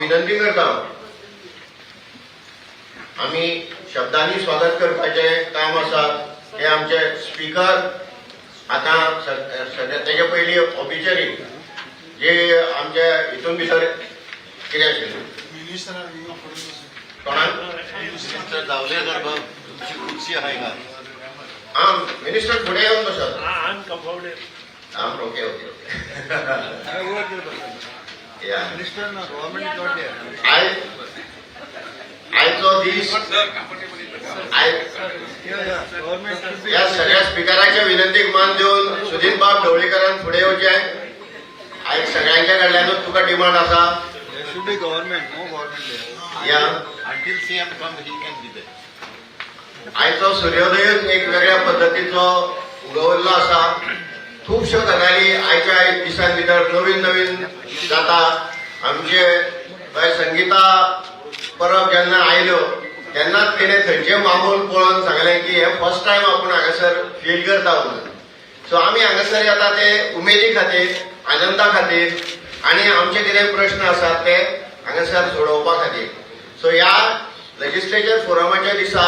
विनंती करता आम्ही शब्दांनी स्वागत करपाचे काम आसा हे आमचे स्पीकर आता तेजे पयली ऑफिशियली जे आमचे हितून भितर कितें आशिल्लें मिनिस्टर जावले गरबा तुमची खुर्ची आहे का? हां मिनिस्टर फुडें येवन बसत. हां ओके ओके या आयचो दीस या सगळ्या स्पीकरांच्या विनंतीक मान देऊन सुदीन बाब ढवळीकरान फुडें येवचें. आयज सगळ्यांच्या कडल्यानूच तुका डिमांड आसा. या Until CM comes, he can be there. आयचो सूर्योदय एक वेगळ्या पद्धतीचो उगवल्लो आसा. खूबश्यो गजाली आयच्या दिसां भितर नवीन नवीन जाता. आमचे संगीता परब जेन्ना आयल्यो तेन्नाच तिणें थंयचे मामूल पळोवन सांगलें की हे फर्स्ट टायम आपूण हांगासर फील करता म्हणून. सो आमी हांगासर येता ते उमेदी खातीर, आनंदा खातीर आनी आमचे कितें प्रश्न आसात ते हांगासर सोडोवपा खातीर. सो ह्या लेजिस्लेचर फोरमाच्या दिसा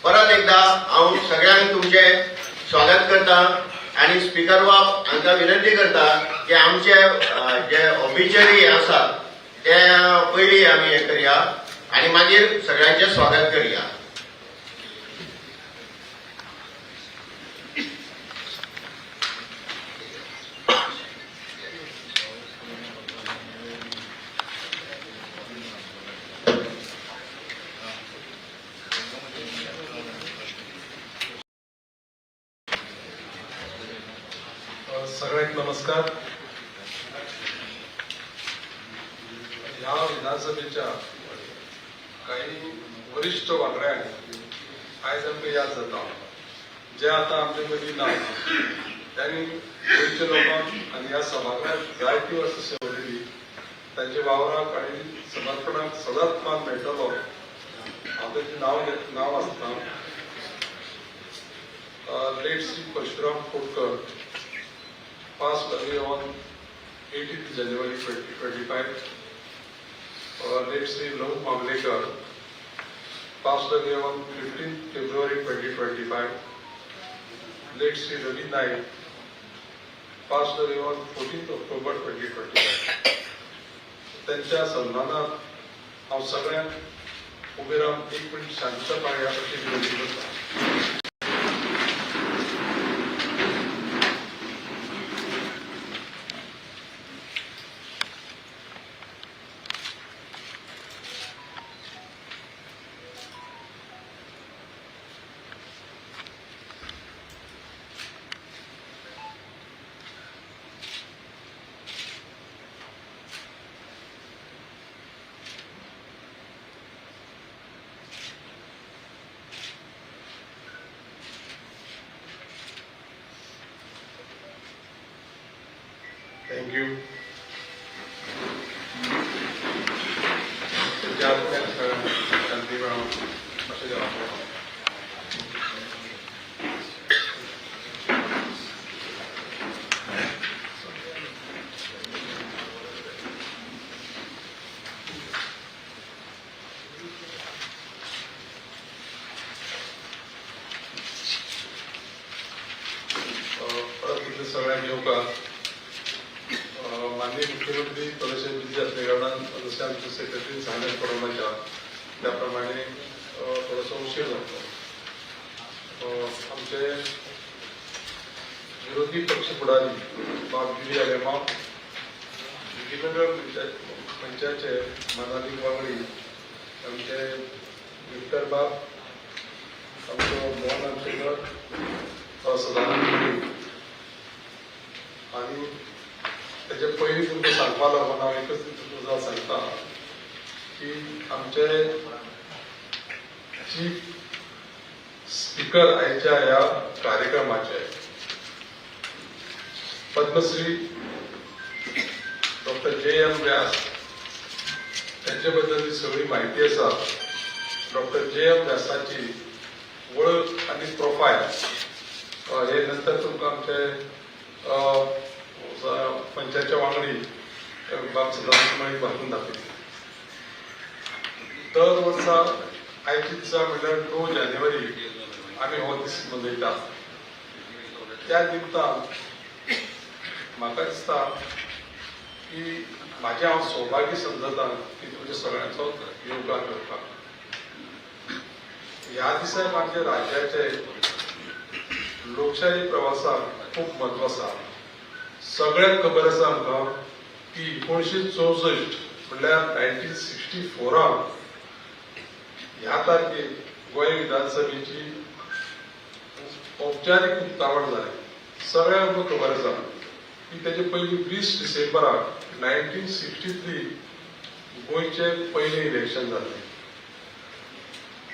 परत एकदा हांव सगळ्यांक तुमचें स्वागत करता आनी स्पीकर बाब हांकां विनंती करता की आमचे जे ऑफिशियली आसा ते पयलीं आमी हें करया आनी मागीर सगळ्यांचें स्वागत करया. सगळ्यांक नमस्कार. ह्या विधानसभेच्या काही वरिष्ठ वांगड्यांक आयज आमकां याद जाता जे आता आमचे मदीं ना. त्यांनी गोंयच्या लोकांक आनी ह्या सभागृहात जायती वर्सां सेवा दिली. तांच्या वावराक आनी समर्पणाक सदांच मान मेळटलो हांव ताचें नांव आसता. Late Shri Parshuram Kotkar passed away on 18th January 2025. Late Sri Lav Mamlekar passed away on 15th February 2025. Late Sri Ravi Naik passed away on 14th October 2025. त्यांच्या सन्मानात हांव सगळ्यांक उबे रावन एक मिनीट शांतता पाळया अशी विनंती करता. Thank you. सगळ्यांक येवकार. माननीय मुख्यमंत्री थोडेसे बिझी असल्या कारणान जसे आमचे सेक्रेटरी सांगले फोरमाच्या त्याप्रमाणे थोडासा उशीर जातो. आमचे विरोधी पक्ष फुडारी बाब गिरी आलेमा विधिमंडळ मंचाचे मानाली वांगडी आमचे विक्टर बाब आमचो मोहन आमचेकर सदानंद आणि त्याच्या पयलीं तुमकां सांगपा लागून हांव एकच तुमकां सांगता की आमचे चीफ स्पीकर आयच्या ह्या कार्यक्रमाचे पद्मश्री डॉक्टर J.M. व्यास त्यांचे बद्दल सगळी माहिती आसा. Doctor J.M. व्यासाची वळख आनी प्रोफायल हे नंतर तुमकां आमचे पंचायतच्या वांगडी बाब सदानंद वाटून दाखयली. दर वर्सा आयच्या दिसा म्हणल्यार 9 जानेवारी आमी हो दीस मनयतात. त्या निमतान म्हाका दिसता की म्हाजें हांव सौभाग्य समजता की तुमच्या सगळ्यांचो योगा करपाक. ह्या दिसाक आमच्या राज्याचे लोकशाही प्रवासाक खूब म्हत्व आसा. सगळ्यांक खबर आसा आमकां की 1964 म्हणल्यार 1964 ह्या तारखेक गोंय विधानसभेची औपचारीक उक्तावण जालें. सगळ्यांक आमकां खबर आसा की तेजे पयलीं 20 डिसेंबराक 1963 गोंयचें पयलें इलेक्शन जाल्लें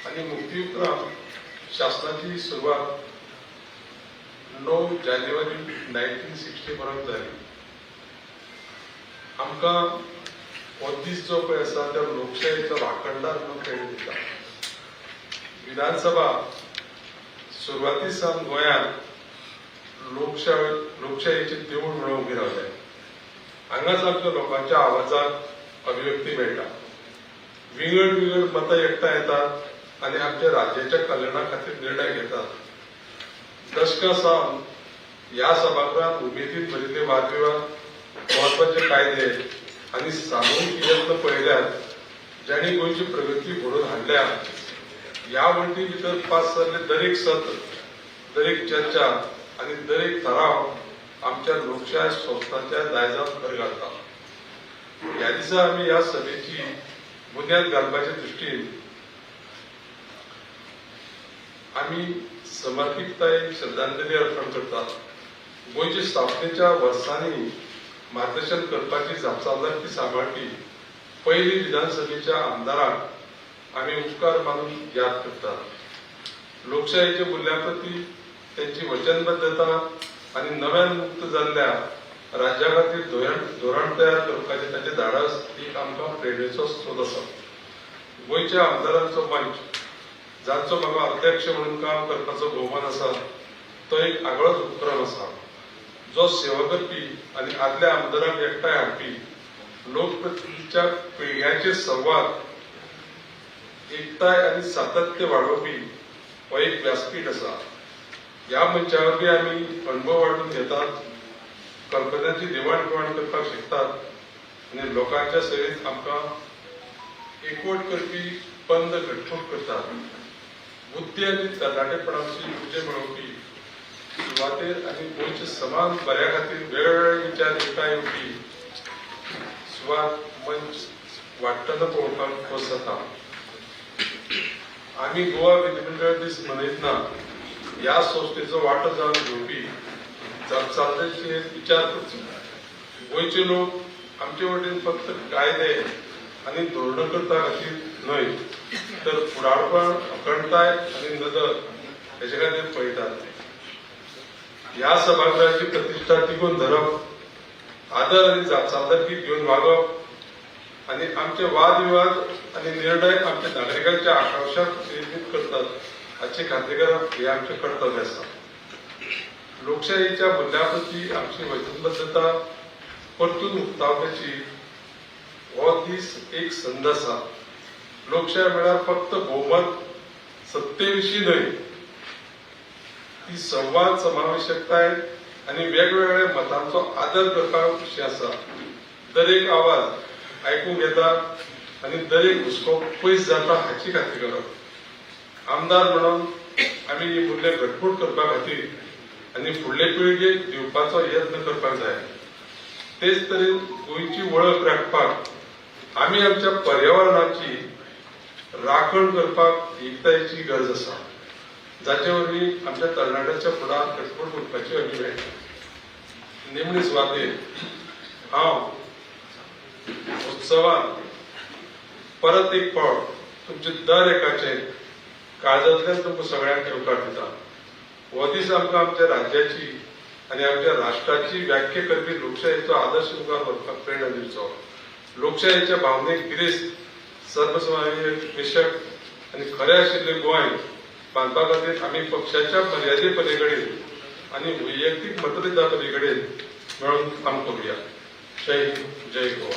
आनी मुक्ती उपरांत शासनाची सुरवात 9 जानेवारी 1960 पर्यंत जाली. आमकां हो दीस जो पळय आसा तो लोकशायेचो राखणदार म्हणून खेळ दिता. विधानसभा सुरवाती सावन गोंयांत लोकशायेचे देवूळ म्हणून उबी रावले. हांगाच आमच्या लोकांच्या आवाजाक अभिव्यक्ती मेळटा. विंगड विंगड मतां एकठांय येतात आनी आमच्या राज्याच्या कल्याणा खातीर निर्णय घेतात. दशकां सावन ह्या सभागृहात उमेदीन भरिल्ले वादविवाद, महत्वाचे कायदे आनी सामुहीक यत्न पळयल्यात जांणी गोंयची प्रगती घडोवन हाडल्या. ह्या वण्टी भितर पास जाल्ले दरेक सत्र, दरेक चर्चा आनी दरेक थाराव आमच्या लोकशाय संस्थांच्या दायजात भर घालता. ह्या दिसा आमी ह्या सभेची बुन्याद घालपाचे दृश्टीन आमी समर्पिततायेक श्रद्धांजली अर्पण करतात. गोंयच्या स्थापनेच्या वर्सांनी मार्गदर्शन करपाची जापसालदारकी सांबाळपी पयली विधानसभेच्या आमदाराक आमी उपकार मानून याद करतात. लोकशायेच्या मूल्यां प्रती त्यांची वचनबद्धता आनी नव्यान मुक्त जाल्ल्या राज्या खातीर धोरण तयार करपाचें ताचें धाडस एक आमकां प्रेरणेचो स्रोत आसा. गोंयच्या आमदारांचो मंच जांचो म्हाका अध्यक्ष म्हणून काम करपाचो भोवमान आसा तो एक आगळोच उपक्रम आसा जो सेवा करपी आनी आदल्या आमदारांक एकठांय हाडपी लोकप्रतिनिधीच्या पिळग्यांचे संवाद, एकताय आनी सातत्य वाडोवपी हो एक व्यासपीठ आसा. ह्या मंचावर बी आमी अनुभव वाडून घेतात, कल्पनांची देवाण घेवाण करपाक शिकतात आनी लोकांच्या सेवेंत आमकां एकवट करपी पंद घटमूट करतात. बुद्धी आनी तरणाटेपणाची उर्जे मेळोवपी सुवातेर आनी गोंयचे समान बऱ्या खातीर वेगवेगळे विचार एकठांय येवपी सुवात मंच वाडटना पळोवपाक खोस जाता. आमी गोवा विधिमंडळ दीस मनयतना ह्या संस्थेचो वांटो जावन घेवपी जापसालदारचेर विचार करचो. गोंयचे लोक आमचे वटेन फक्त कायदे आनी धोरणां करता खातीर न्हय तर फुडारपण, अखंडताय आनी नदर हेचे खातीर पळयतात. ह्या सभागृहाची प्रतिश्ठा तिगोवन धरप, आदर आनी जापसालदारकी घेवन वागप आनी आमचे वाद विवाद आनी निर्णय आमच्या नागरिकांच्या आकांक्षाक निर्मित करतात हाची खात्री करप हे आमचें कर्तव्य आसा. लोकशायेच्या मुल्या प्रती आमची वचनबद्धता परतून उक्तावपाची हो दीस एक संद आसा. लोकशाय म्हळ्यार फक्त भोवमत, सत्ते विशीं न्हय, ती संवाद, समावेशकताय आनी वेगवेगळ्या मतांचो आदर करपा विशीं आसा. दरेक आवाज आयकूंक येता आनी दरेक हुस्को पयस जाता हाची खात्री करप. आमदार म्हणून आमी ही मूल्य घटमूट करपा खातीर आनी फुडले पिळगेक दिवपाचो यत्न करपाक जाय. तेच तरेन गोंयची वळख राखपाक आमी आमच्या पर्यावरणाची राखण करपाक एकतायेची गरज आसा, जाचे वरवीं आमच्या तरणाट्यांच्या फुडार घटमूट करपाची हमी मेळटा. निमणे सुवातेर हांव उत्सवान परत एक फावट तुमचे दर एकाचे काळजांतल्यान तुमकां सगळ्यांक येवकार दिता. हो दीस आमकां आमच्या राज्याची आनी आमच्या राष्ट्राची व्याख्या करपी लोकशायेचो आदर्श मुखार व्हरपाक प्रेरणा दिवचो. लोकशायेच्या भावनेक गिरेस्त, सर्वसमावेशक आनी खरें आशिल्लें गोंय बांदपा खातीर आमी पक्षाच्या मर्यादे पलीकडेन आनी वैयक्तीक मतभेदा पलीकडेन मेळून काम करूया. जय हिंद, जय गोवा.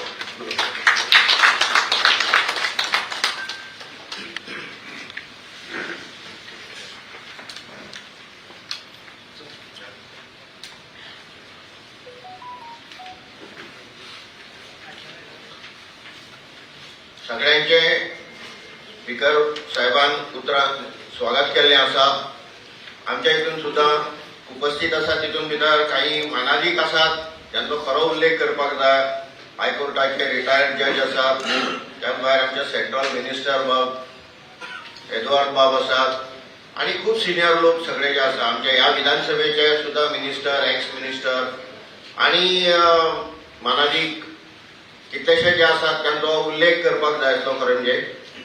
सगळ्यांचे स्पीकर साहेबान उतरान स्वागत केल्लें आसा. आमच्या हितून सुद्धा उपस्थित आसा तितून भितर काही मानाधीक आसात ज्यांचो खरो उल्लेख करपाक जाय. हायकोर्टाचे रिटायर्ड जज आसात, त्या भायर आमचे सेंट्रल मिनिस्टर बाब एडवर्ड बाब आसात आणि खूप सिनियर लोक सगळे जे आसा. आमच्या ह्या विधानसभेचे सुद्धा मिनिस्टर, एक्स मिनिस्टर आणि मानाधीक कितलेशे जे आसात त्यांचो उल्लेख करपाक जाय तो खरें म्हणजे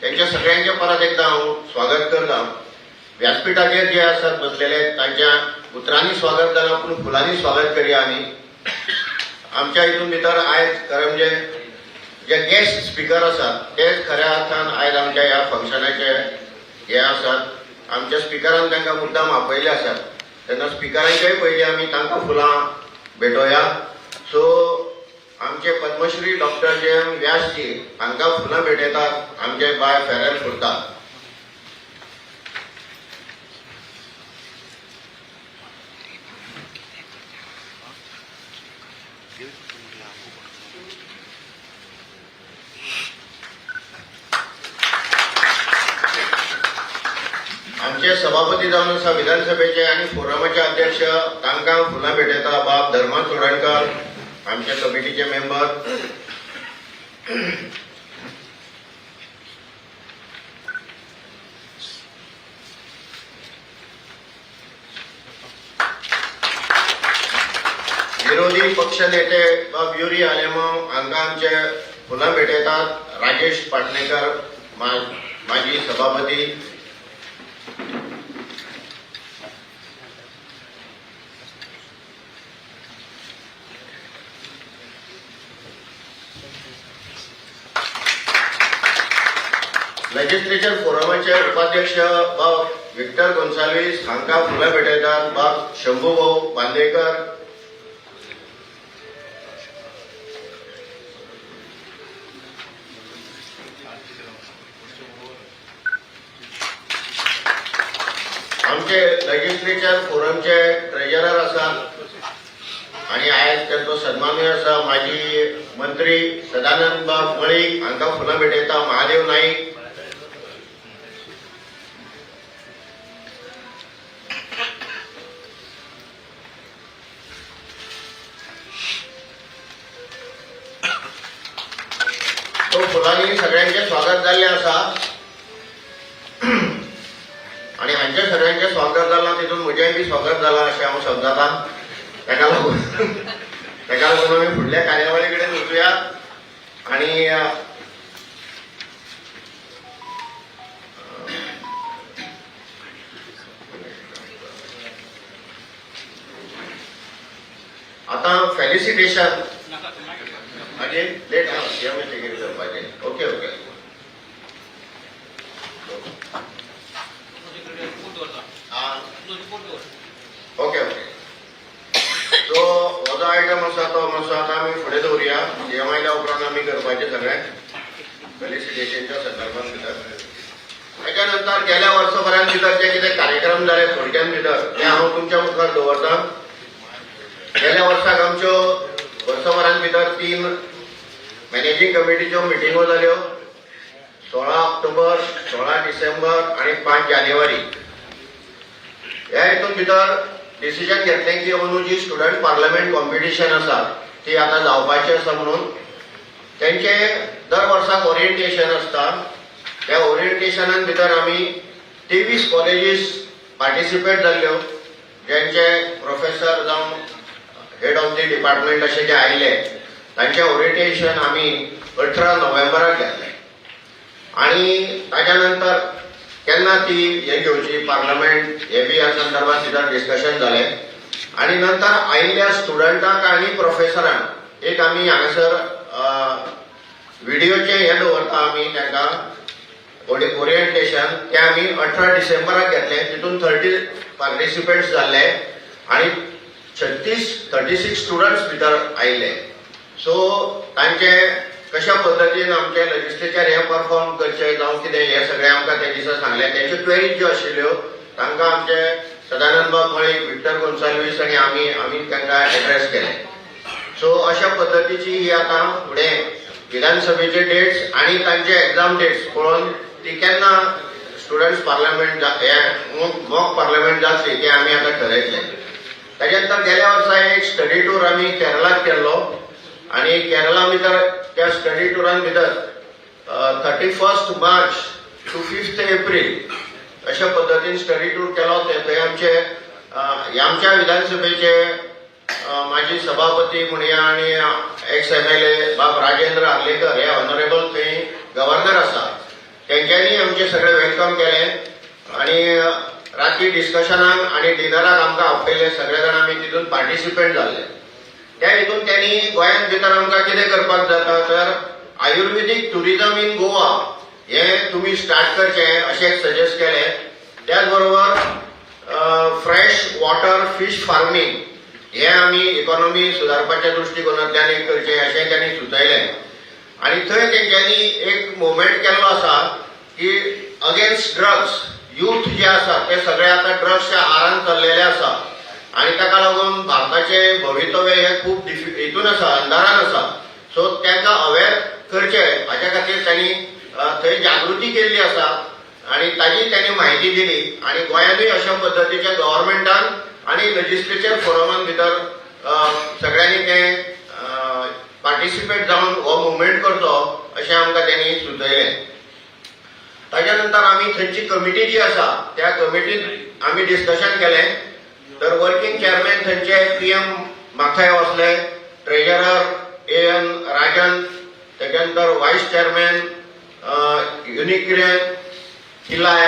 त्यांच्या सगळ्यांचे परत एकदा हांव स्वागत करता. व्यासपीठाचेर जे आसात बसलेले तांच्या उतरांनी स्वागत जालां पूण फुलांनी स्वागत करया. आमी आमच्या हितून भितर आयज खरें म्हणजे जे गेस्ट स्पीकर आसात तेच खऱ्या अर्थान आयज आमच्या ह्या फंक्शनाचे हे आसात. आमच्या स्पीकरान तांकां मुद्दाम आपयले आसात तेन्ना स्पीकरांच्याय पयलीं आमी तांकां फुलां भेटोवया. सो आमचे पद्मश्री डॉक्टर जे.एम. व्यासजी हांकां फुलां भेटयतात आमचे बाय फेरेल फुरतात. आमचे सभापती जावन आसा विधानसभेचे आणि फोरमाचे अध्यक्ष तांकां फुलां भेटयता बाब धर्मा चोडणकर, आमचे कमिटीचे मेंबर. विरोधी पक्ष नेते बाब युरी आलेमो हांकां आमचे फुलां भेटयतात. राजेश पाटणेकर माजी सभापती. लेजिस्लेचर फोरमाचे उपाध्यक्ष बाब विक्टर गोन्साल्वीस हांकां फुलां भेटयतात बाब शंभूभाऊ बांदेकर. आमचे लेजिस्लेचर फोरमचे ट्रेजरर आसात आणि आयज त्यांचो सन्मानूय आसा माजी मंत्री सदानंद बाब मळीक हांकां फुलां भेटयता महादेव नाईक. तो फुलांनी सगळ्यांचे स्वागत जाल्लें आसा आणि हांचे सगळ्यांचे स्वागत जालां तितून म्हजेंय बी स्वागत जालां अशें हांव समजतां. ताका लागून आमी फुडल्या कार्यावळी कडेन वचुया. आणि आता फेलिसिटेशन अगेन लेट करपाचें. Okay okay okay okay. So हो जो आयटम आसा तो मातसो आतां आमी फुडें दवरुया. सीएम आयल्या उपरांत आमी करपाचें सगळें फेलिसिटेशनच्या संदर्भांत भितर. ताच्या नंतर गेल्या वर्सभरान भितर जे कितें कार्यक्रम जाले थोडक्यान भितर ते हांव तुमच्या मुखार दवरतां. गेल्या वर्साक आमच्यो वर्सभरान भितर 3 मॅनेजिंग कमिटीच्यो मिटिंगो जाल्यो. 16 ऑक्टोबर, 16 डिसेंबर आणि 5 जानेवारी. ह्या हितून भितर डिसिजन घेतलें की अंदू जी स्टुडंट पार्लमेंट कॉम्पिटिशन आसा ती आतां जावपाची आसा म्हणून. तेंचे दर वर्साक ओरिएंटेशन आसता. त्या ओरिएंटेशनान भितर आमी 23 कॉलेजीस पार्टिसिपेट जाल्ल्यो ज्यांचे प्रोफेसर जावं हेड ऑफ दी डिपार्टमेंट अशे जे आयले तांचे ओरिएंटेशन आमी 18 नोव्हेंबराक घेतलें. आणि ताच्या नंतर केन्ना ती हे घेवची पार्लमेंट हे बी ह्या संदर्भात भितर डिस्कशन जालें. आणि नंतर आयिल्ल्या स्टुडंटांक आनी प्रोफेसरांक एक आमी हांगासर व्हिडिओचे हे दवरता आमी तांकां ओरिएंटेशन तें आमी 18 डिसेंबराक घेतलें. तितून 30 पार्टिसिपेंट्स जाल्ले आणि 36 स्टुडंट्स भितर आयिल्ले. सो तांचे कशा पद्दतीन आमचे लेजिस्लेचर हे परफॉर्म करचे जावं कितें हे सगळें आमकां ते दिसा सांगलें. तेंच्यो क्वेरीज ज्यो आशिल्ल्यो तांकां आमचे सदानंद बाब मळीक, विक्टर गोन्साल्वीस आनी आमी तांकां एड्रेस केले. सो अशा पद्दतीची ही आतां फुडें विधानसभेचे डेट्स आणि तांचे एग्जाम डेट्स पळोवन ती केन्ना स्टुडंट्स पार्लमेंट मॉक पार्लमेंट जातली ते आमी आतां ठरयतले. ताच्या नंतर गेल्या वर्सा एक स्टडी टूर आमी केरळाक केल्लो आणि केरळा भितर त्या स्टडी टुरान भितर 31 मार्च टू 5 एप्रिल अशा पद्दतीन स्टडी टूर केलो. थंय आमच्या विधानसभेचे माजी सभापती म्हणया आणि एक्स MLA बाब राजेंद्र आर्लेकर हे ऑनरेबल थंय गव्हर्नर आसा, तेंच्यांनी आमचे सगळे वेलकम केले आणि राती डिस्कशनाक आणि डिनराक आमकां आपयले. सगळे जाण आमी तितून पार्टिसिपेट जाल्ले. त्या हितून त्यांनी गोंयांत भितर आमकां कितें करपाक जाता तर आयुर्वेदीक टुरिझम इन गोवा हे तुमी स्टार्ट करचें अशें सजेस्ट केलें. त्याच बरोबर फ्रेश वॉटर फिश फार्मिंग हे आमी इकॉनॉमी सुदारपाच्या दृश्टिकोनांतल्यान एक करचें अशें त्यांनी सुचयलें. आणि थंय तेंच्यांनी एक मुवमेंट केल्लो आसा की अगेन्स्ट ड्रग्स. यूथ जे आसा ते सगळे आतां ड्रग्सच्या आहारान चल्लेले आसा आणि ताका लागून भारताचे भवितव्य हे खूब हितून आसा, अंधारान आसा. सो तांकां अवेर करचे हाच्या खातीर त्यांनी थंय जागृती केल्ली आसा आणि ताजी त्यांनी म्हायती दिली. आणि गोंयांतूय अशा पद्दतीच्या गव्हर्मेंटान आणि लेजिस्लेचर फोरमान भितर सगळ्यांनी ते पार्टिसिपेट जावन हो मुवमेंट करचो अशें आमकां त्यांनी सुचयलें. ताच्या नंतर आमी थंयची कमिटी जी आसा त्या कमिटीन आमी डिस्कशन केलें. तर वर्किंग चेअरमॅन थंयचे PM माथाय वसले, ट्रेजरर AN राजन, त्याच्या नंतर व्हाईस चेअरमॅन युनिकिरेन किलाय,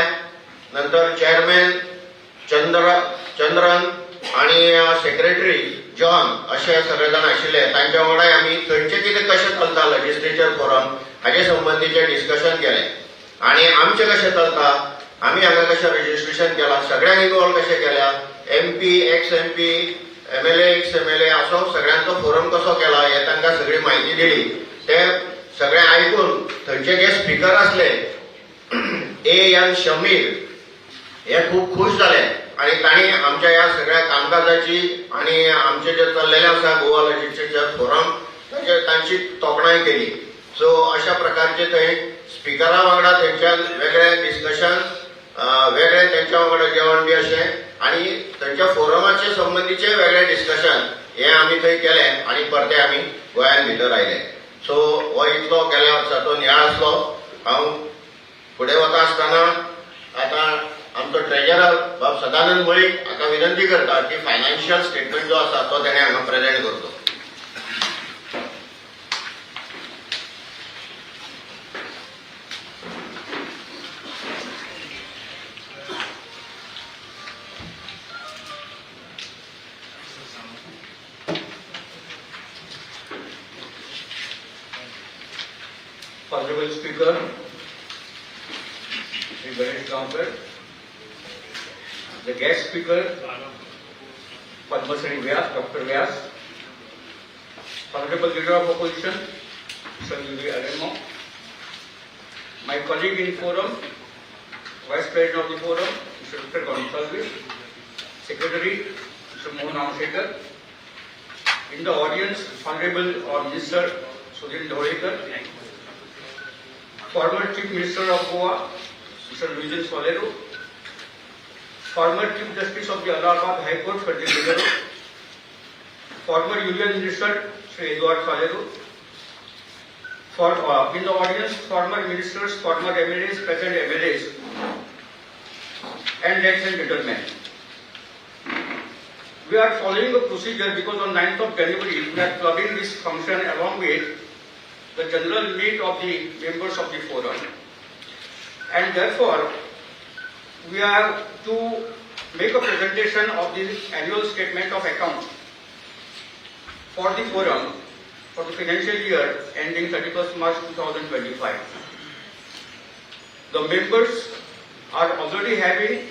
नंतर चेअरमॅन चंद्रन आणि सेक्रेटरी जॉन असे सगळे जाण आशिल्ले. तांच्या वांगडा आमी थंयचे कितें कशें चलता लेजिस्लेचर फोरम हाचे संबंधीचे डिस्कशन केलें आणि आमचे कशें चलता, आमी हांगा कशें रजिस्ट्रेशन केलां, सगळ्यांक इनवॉल्व कशें केल्या, MP x MP MLA x MLA असो सगळ्यांचो फोरम कसो केला हे तांकां सगळी म्हायती दिली. ते सगळे आयकून थंयचे जे स्पीकर आसले AN शमीर हे खूब खुश जाले आणि तांणी आमच्या ह्या सगळ्या कामकाजाची आणि आमचे जे चल्लेले आसा गोवा लेजिस्लेचर फोरम तांची तोखणाय केली. सो अशा प्रकारचे थंय स्पीकरा वांगडा थंयच्यान वेगळे डिस्कशन, वेगळे तेंच्या वांगडा जेवण बी अशें आणि थंयच्या फोरमाचे संबंधीचे वेगळे डिस्कशन हे आमी थंय केलें आणि परते आमी गोंयांत भितर आयले. सो हो इतलो गेल्या वर्साचो नियाळ आसलो. हांव फुडें वता आसतना आतां आमचो ट्रेजरर बाब सदानंद मळीक हाका विनंती करता की फायनान्शियल स्टेटमेंट जो आसा तो तेणें हांगा प्रेजेंट करचो. Honorable Speaker, Shri Ganesh Gaonkar, the guest speaker, Padma Shri Vyas, Dr. Vyas, Honorable Leader of Opposition, Mr. Yuri Aremo, my colleague in forum, Vice President of the forum, Mr. Dr. Gonsalves, Secretary, Mr. Mohan Amshekar, in the audience, Honorable Minister Sudhin Dhorekar, former Chief Minister of Goa, Mr. Luis Solero, former Chief Justice of the Allahabad High Court, Frederick Solero, former Union Minister, Sri Edward Solero, in the audience, former ministers, former MLAs, present MLAs, and ladies and gentlemen. We are following a procedure because on 9th of January, we are clubbing this function along with the general meet of the members of the forum, and therefore we have to make a presentation of the annual statement of account for the forum for the financial year ending 31st March 2025. The members are already having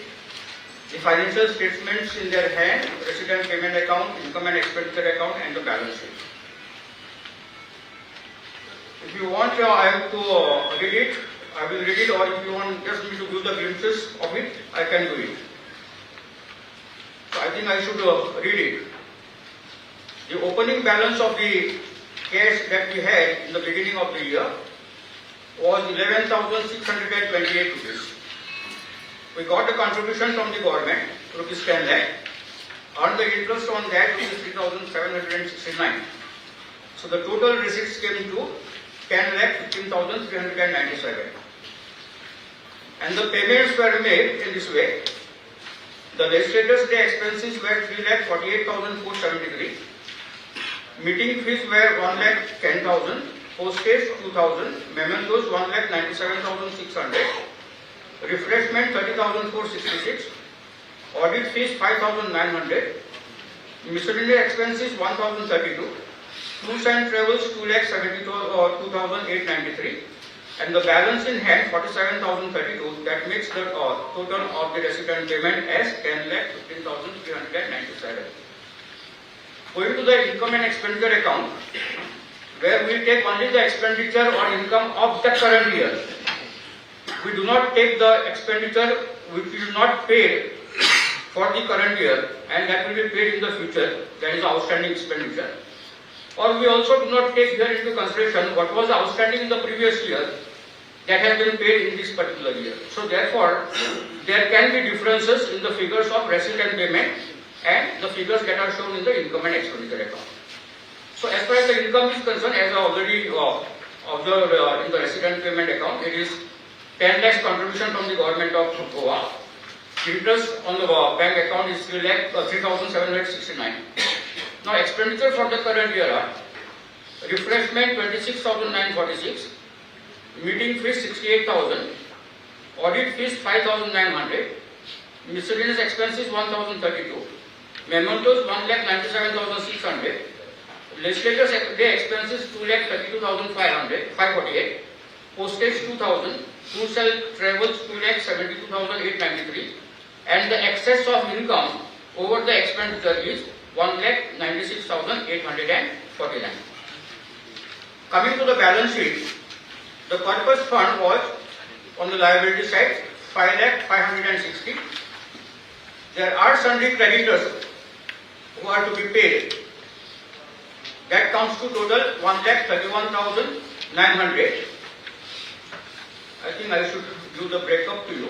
the financial statements in their hand, resident payment account, income and expenditure account, and the balance sheet. If you want, I have to read it. I will read it, or if you want just me to give the glimpses of it, I can do it. So I think I should read it. The opening balance of the cash that we had in the beginning of the year was 11,628 rupees. We got the contribution from the government, rupees 10 lakh. Earned the interest on that, rupees 3,769. So the total receipts came to 10,15,397. And the payments were made in this way. The legislators' day expenses were 3,48,473. Meeting fees were 1,10,000. Postage 2,000. Mementos 1,97,600. Refreshment 30,466. Audit fees 5,900. Miscellaneous expenses 1,032. Tours and travels 2,72,893. And the balance in hand 47,032. That makes the total of the resident payment as 10,15,397. Going to the income and expenditure account, where we take only the expenditure or income of the current year. We do not take the expenditure which is not paid for the current year and that will be paid in the future, that is outstanding expenditure. Or we also do not take here into consideration what was outstanding in the previous year that has been paid in this particular year. So therefore, there can be differences in the figures of receipt and payment and the figures that are shown in the income and expenditure account. So as far as the income is concerned, as I already observed in the receipt and payment account, it is 10 lakhs contribution from the government of Goa. Interest on the bank account is 3,769. Now expenditure for the current year are refreshment 26,946, meeting fees 68,000, audit fees 5,900, miscellaneous expenses 1,032, mementos 1,97,600, legislators day expenses 2,32,548, postage 2,000, tours and travels 2,72,893, and the excess of income over the expenditure is 1,96,849. Coming to the balance sheet, the purpose fund was on the liability side 5,560. There are sundry creditors who are to be paid. That comes to total 1,31,900. I think I should do the breakup to you.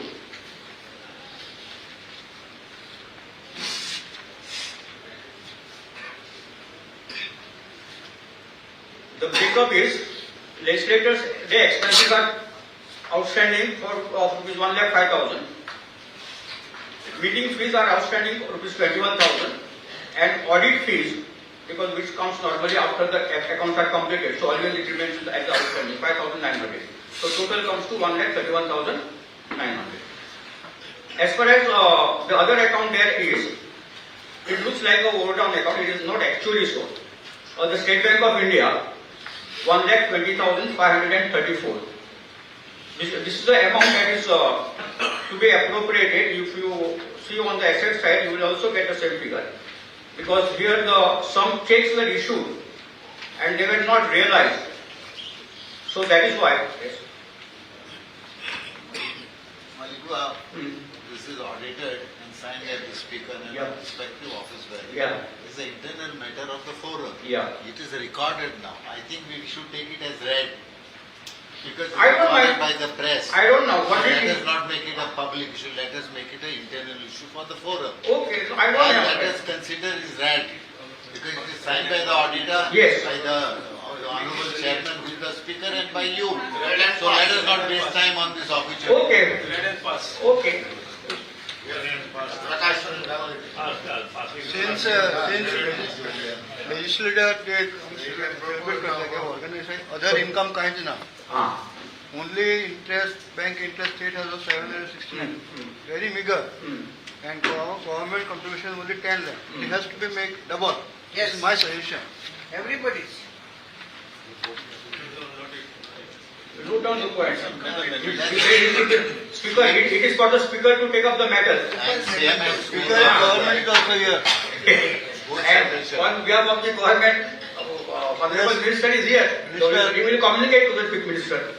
The breakup is legislators' day expenses are outstanding for rupees 1,05,000. Meeting fees are outstanding for rupees 21,000, and audit fees, because which comes normally after the accounts are completed, so always it remains as outstanding 5,900. So total comes to 1,31,900. As far as the other account there is, it looks like a overdrawn account. It is not actually so. The State Bank of India, 1,20,534. This is the amount that is to be appropriated. If you see on the asset side, you will also get the same figure. Because here some checks were issued and they were not realized. So that is why. Yes. Malikua, this is audited and signed by the speaker and Yeah. respective office bearer. Yeah. It's an internal matter of the forum. Yeah. It is recorded now. I think we should take it as read. Because it's I don't recorded know. by the press. I don't know what Let it us is. not make it a public issue. Let us make it an internal issue for the forum. Okay, so I And don't let know. us consider is read. Because it is signed by the auditor, Yes. by the honorable chairman, who is the speaker, and by you. So let us not waste time on this opportunity. Okay. Okay. Since legislator did organization other income kinds now, only interest, bank interest state has a 769, very meager, and government contribution only 10 lakh. It has to be made double. This is my suggestion. Everybody's. Note down the points. Speaker, it is for the speaker to take up the matter. And CM and Because government is also here. And on behalf of the government, Honorable Minister is here. So he will communicate to the Chief Minister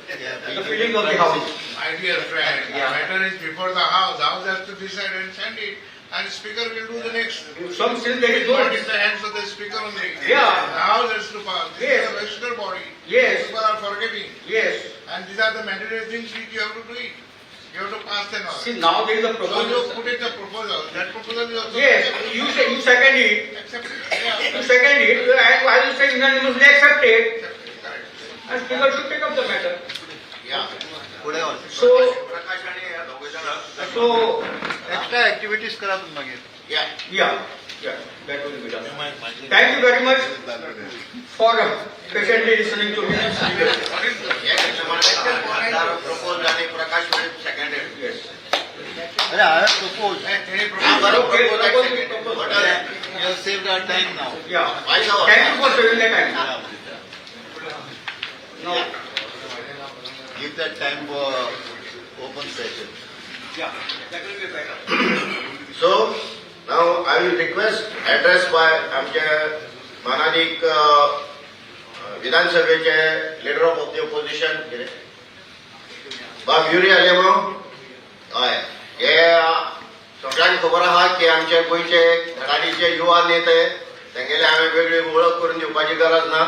the feeling of the House. My dear friend, the Yeah. matter is before the House. House has to decide and send it. and speaker will do the next. Some still there is no. What is the hands of the speaker only? Yeah. Now let's do pass. This Yes. is a legislature body. Yes. People are forgetting. Yes. And these are the mandatory things which you have to do it. You have to pass them all. See, now there is a So you proposal. put in the proposal. That proposal is also Yes, you second it. accepted. Yeah. You second it, and I will say unanimously accepted. Correct. And speaker should take up the matter. या पुढे वच. So, प्रकाश आणि या दोघेजण so, extra activities करा तुम्ही मागीर. या yeah, that will be done. Thank you very much for patiently listening to me. Propose आणि प्रकाश सेकंडेड Yes. अरे आय propose. You have saved our time now. Yeah. Thank you for saving the time. No. Give that time for open session. Yeah, that will be better. So now I will request address by आमचे मानाधिक विधानसभेचे leader of the opposition बाब Yuri आले मग हय हे सगळ्यांक खबर आहा की आमचे गोंयचे धडाडीचे युवा नेते तेंगेले हांवें वेगळी वळख करून दिवपाची गरज ना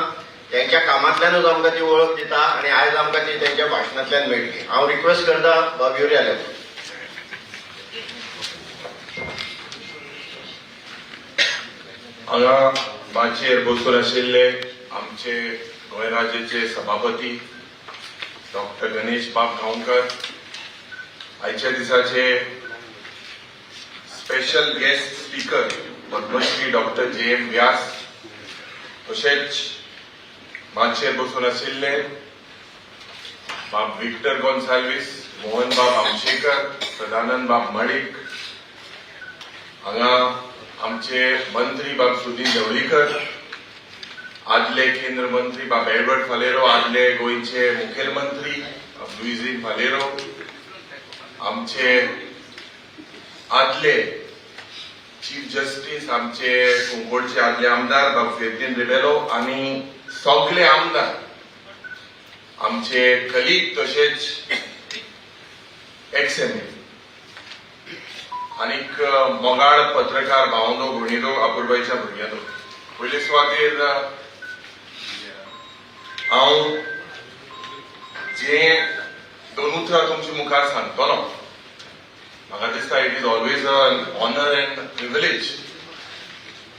त्यांच्या कामांतल्यानूच आमकां ती वळख दिता आनी आयज आमकां ती त्यांच्या भाशणांतल्यान मेळटली हांव रिक्वेस्ट करता बाब युरी आले हांगा माचयेर बसून आशिल्ले आमचे गोंय राज्याचे सभापती डॉक्टर गणेश बाब गांवकर आयच्या दिसाचे special guest speaker Padmashri doctor J M. Vyas तशेंच माचयेर बसून आशिल्ले बाब विक्टर गोन्साल्वीस मोहन बाब आमशेकर सदानंद बाब मळीक हांगा आमचे मंत्री बाब सुदीन ढवळीकर आदले केंद्र मंत्री बाब एडवर्ड फालेरो आदले गोंयचे मुखेलमंत्री बाब लुईझीन फालेरो आमचे आदले चीफ जस्टिस आमचे कुंकोडचे आदले आमदार बाब फेर्दीन रिबेलो आनी सगळे आमदार आमचे कलीग तशेंच एक्स-एम.एल आनीक मोगाळ पत्रकार भावंडो भयणीरो आपुरबायच्या भुरग्यांनो पयले सुवातेर हांव जे दोन उतरां तुमच्या मुखार सांगतलो म्हाका दिसता it is always an honour and privilege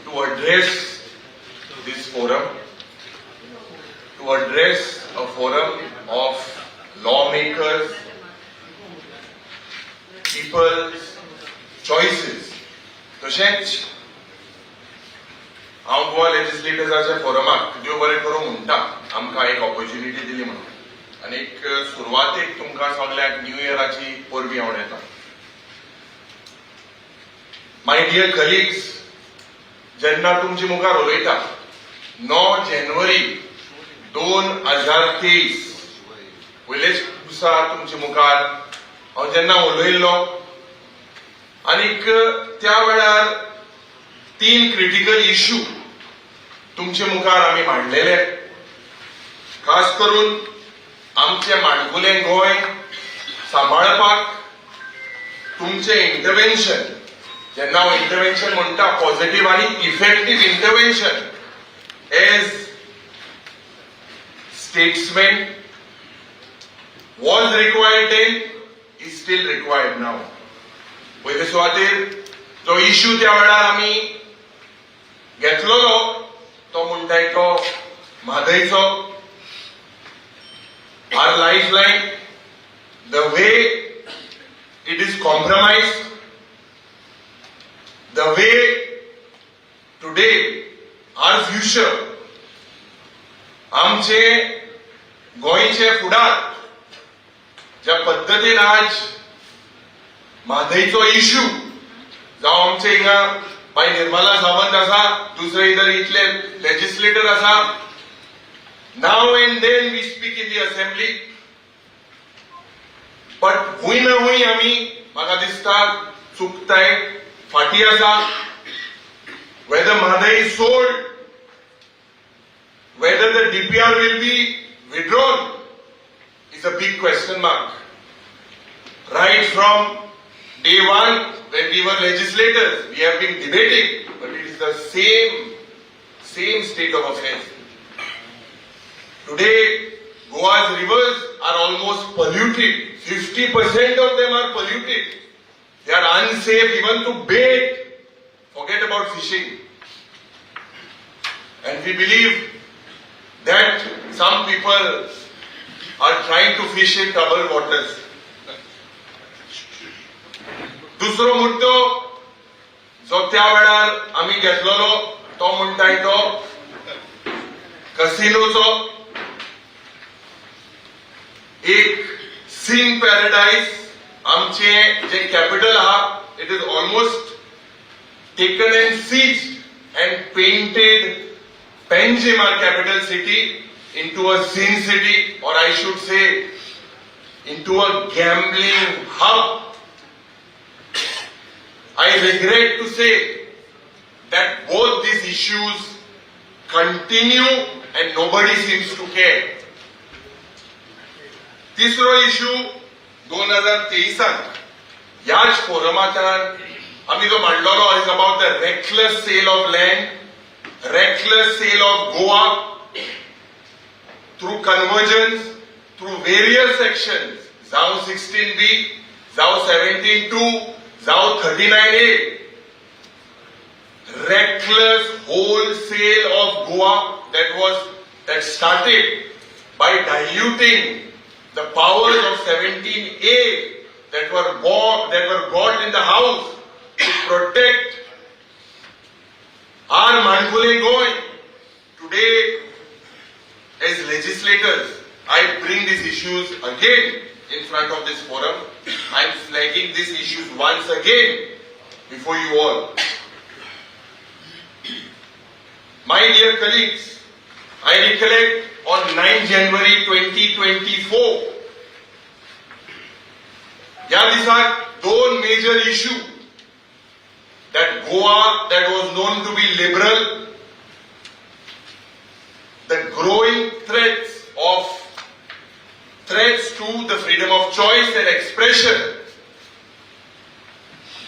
to address this forum to address a forum of law makers people's choices तशेंच हांव गोवा लेजिस्लेटर्साच्या फोरमाक देव बरें करूं म्हणटा आमकां एक ऑपॉर्च्युनिटी दिली म्हणून आनी एक सुरवातेक तुमकां सगळ्यांक न्यू इयराची परबीं हांव येता माय डियर कलिग्स जेन्ना तुमचे मुखार उलयता 9 जानेवारी 2023 पयलेच दिसा तुमचे मुखार हांव जेन्ना उलयल्लो आनीक त्या वेळार 3 क्रिटिकल इश्यू तुमचे मुखार आमी मांडलेले खास करून आमचे माणकुलें गोंय सांबाळपाक तुमचे इंटरव्हेन्शन जेन्ना हांव इंटरव्हेन्शन म्हणटा पॉझिटिव्ह आनी effective intervention as statesman was required then is still required नाव पयले सुवातेर जो इश्यू त्या वेळार आमी घेतलेलो तो म्हणटाय तो म्हादयचो our lifeline the way it is compromised the way today our future आमचे गोंयचे फुडार ज्या पद्दतीन आज म्हादयचो इश्यू जावं आमचे हिंगा बाय निर्मला सावंत आसा दुसरे इधर इतले लेजिस्लेटर आसा नाव and then we speak in the assembly but हुंय ना हुंय आमी म्हाका दिसता चुकताय फाटी आसा whether Madai is sold, whether the DPR will be withdrawn is a big question mark. Right from Day one, when we were legislators, we have been debating, but it is the same state of affairs. Today, Goa's rivers are almost polluted. 50% of them are polluted. They are unsafe even to bathe. Forget about fishing. And we believe that some people are trying to fish in troubled waters. दुसरो मुद्दो जो त्या वेळार आमी घेतलेलो तो म्हणटाय तो कसिनोचो. एक सीन पॅराडायज आमचे जे कॅपिटल आहा, it is almost taken and seized and painted Panjim, our capital city, into a sin city, or I should say into a gambling hub. I regret to say that both these issues continue and nobody seems to care. तिसरो issue 2023 याच फोरमांतल्यान आमी जो मांडलोलो is about the reckless sale of land, reckless sale of Goa through convergence, through various sections, ZAO 16B, ZAO 17.2, ZAO 39A. Reckless wholesale of Goa that started by diluting the powers of 17A that were got in the house to protect our Mandhule going. Today, as legislators, I bring these issues again in front of this forum. I am flagging these issues once again before you all. My dear colleagues, I recollect on 9 January 2024, या दिसाक दोन major issues that Goa, that was known to be liberal, the growing threats to the freedom of choice and expression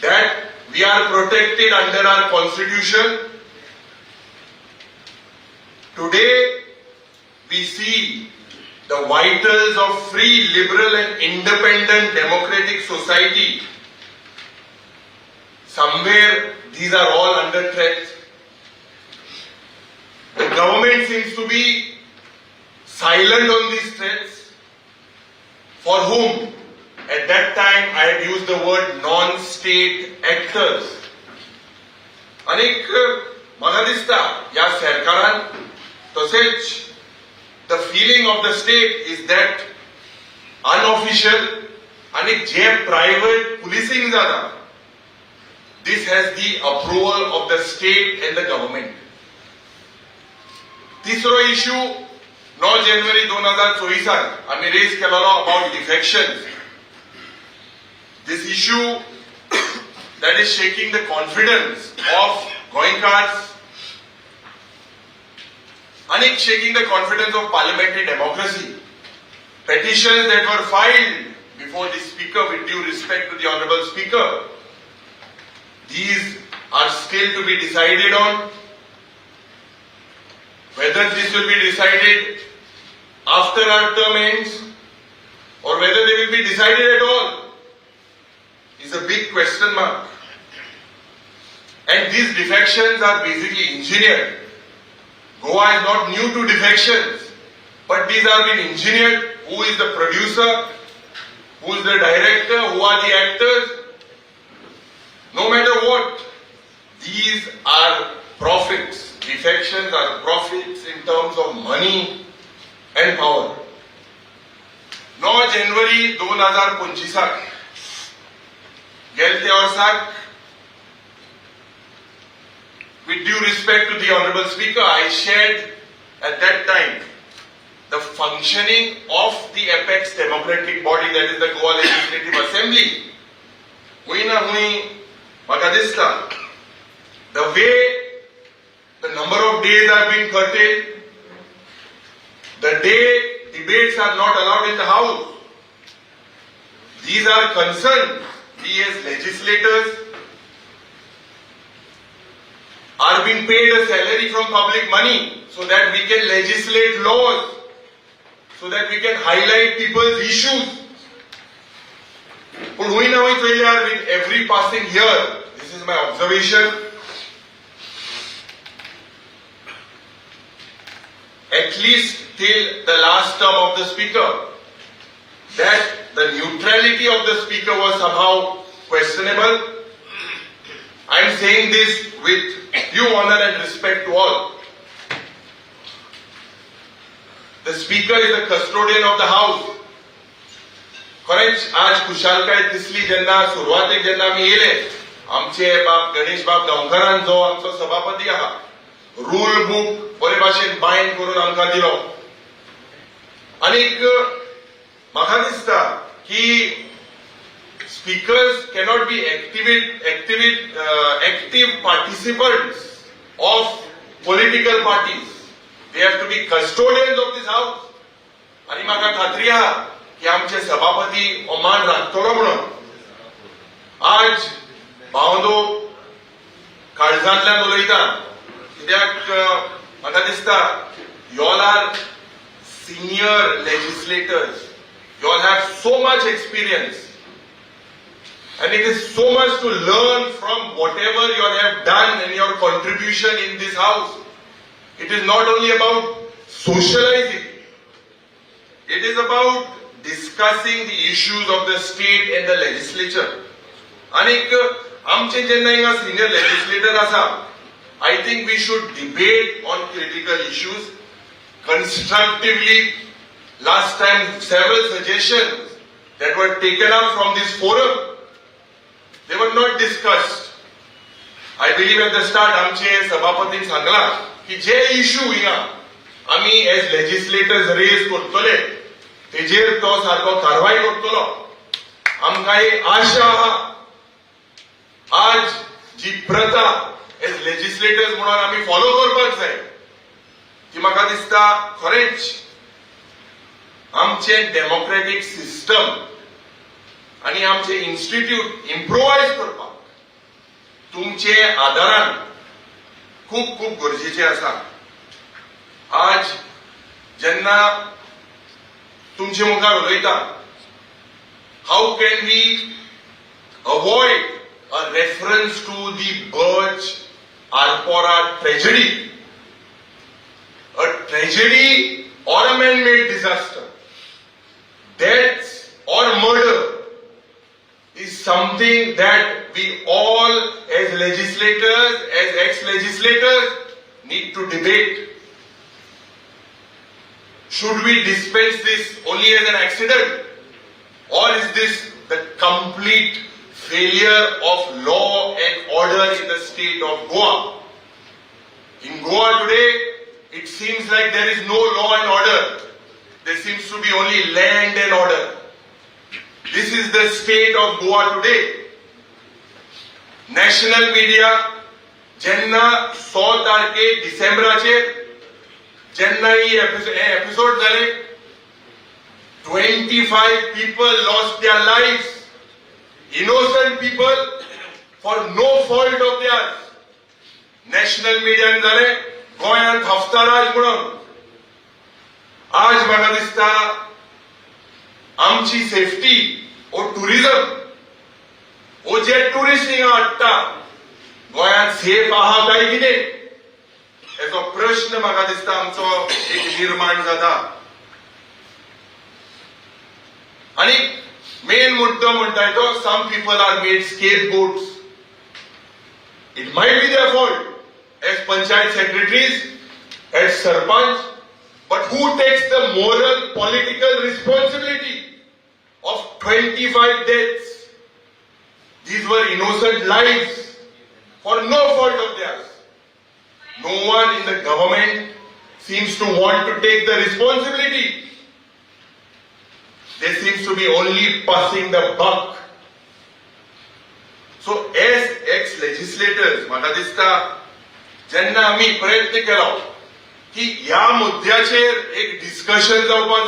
that we are protected under our constitution. Today, we see the vitals of free, liberal and independent democratic society. Somewhere these are all under threat. The government seems to be silent on these threats. For whom? At that time I had used the word non-state actors. Anik मला दिसता या सरकारान तसेच the feeling of the state is that unofficial आणि जे private policing जाता, this has the approval of the state and the government. तिसरो issue 9 January 2024 आम्ही raise केलेलो about defections. This issue that is shaking the confidence of Goenkars and it's shaking the confidence of parliamentary democracy. Petitions that were filed before the speaker, with due respect to the honorable speaker, these are still to be decided on. Whether this will be decided after our term ends or whether they will be decided at all is a big question mark. And these defections are basically engineered. Goa is not new to defections, but these have been engineered. Who is the producer? Who is the director? Who are the actors? No matter what, these are profits. Defections are profits in terms of money and power. 9 January 2025 गेलते वर्साक, with due respect to the honorable speaker, I shared at that time the functioning of the apex democratic body, that is the Goa Legislative Assembly. Hui na hui, maka dista, the way the number of days have been curtailed, the day debates are not allowed in the house. These are concerns we as legislators are being paid a salary from public money so that we can legislate laws, so that we can highlight people's issues. But with every passing year, this is my observation, at least till the last term of the speaker, that the neutrality of the speaker was somehow questionable. I am saying this with due honor and respect to all. The speaker is the custodian of the house. खरेंच आज खुशालकाय दिसली जेन्ना सुरवातेक जेन्ना आमी येले आमचे बाब गणेश बाब गांवकारान जो आमचो सभापती आहा रूल बुक बरे भाशेन बायंड करून आमकां दिलो आनीक म्हाका दिसता की speakers cannot be active participants of political parties. They have to be custodians of this house. आणि म्हाका खात्री आहा की आमचे सभापती हो मान राखतलो म्हणून आज बावदो काळजांतल्यान उलयता कित्याक म्हाका दिसता you all are senior legislators. You all have so much experience. And it is so much to learn from whatever you all have done and your contribution in this house. It is not only about socializing. It is about discussing the issues of the state and the legislature. Anik amche jenna inga senior legislator asa, I think we should debate on critical issues constructively. Last time several suggestions that were taken up from this forum, they were not discussed. I believe at the start आमचे सभापतीन सांगला की जे issue हिंगा आमी as legislators raise करतले तेजेर तो सारको कारवाई करतलो आमकां एक आशा आहा आज जी प्रथा as legislators म्हणून आमी फॉलो करपाक जाय ती म्हाका दिसता खरेंच आमचे डेमोक्रेटिक सिस्टम आणि आमचे इन्स्टिट्यूट इम्प्रोवाइज करपाक तुमचे आदारान खूप खूप गरजेचे आसा. आज जेन्ना तुमचे मुखार उलयता how can we avoid a reference to the Birch Arpora tragedy, a tragedy or a man-made disaster, deaths or murder is something that we all as legislators, as ex-legislators need to debate. Should we dispense this only as an accident, or is this the complete failure of law and order in the state of Goa? In Goa today, it seems like there is no law and order. There seems to be only land and order. This is the state of Goa today. National media, jenna 6 तारखे डिसेंबराचे jenna ही episode झाले, 25 people lost their lives. Innocent people for no fault of theirs. National media झाले गोंयांत हफ्ताराज म्हणून. आज म्हाका दिसता आमची safety ओ tourism ओ जे tourist हिंगा हाडटा गोंयांत सेफ आहा काय कितें हेचो प्रश्न म्हाका दिसता आमचो एक निर्माण जाता. आनी मेन मुद्दो म्हणटा तो some people are made scapegoats. It might be their fault as panchayat secretaries, as sarpanch, but who takes the moral political responsibility of 25 deaths? These were innocent lives for no fault of theirs. No one in the government seems to want to take the responsibility. They seems to be only passing the buck. So as ex-legislators, म्हाका दिसता जेन्ना आमी प्रयत्न केलो की ह्या मुद्द्याचेर एक discussion जावपाक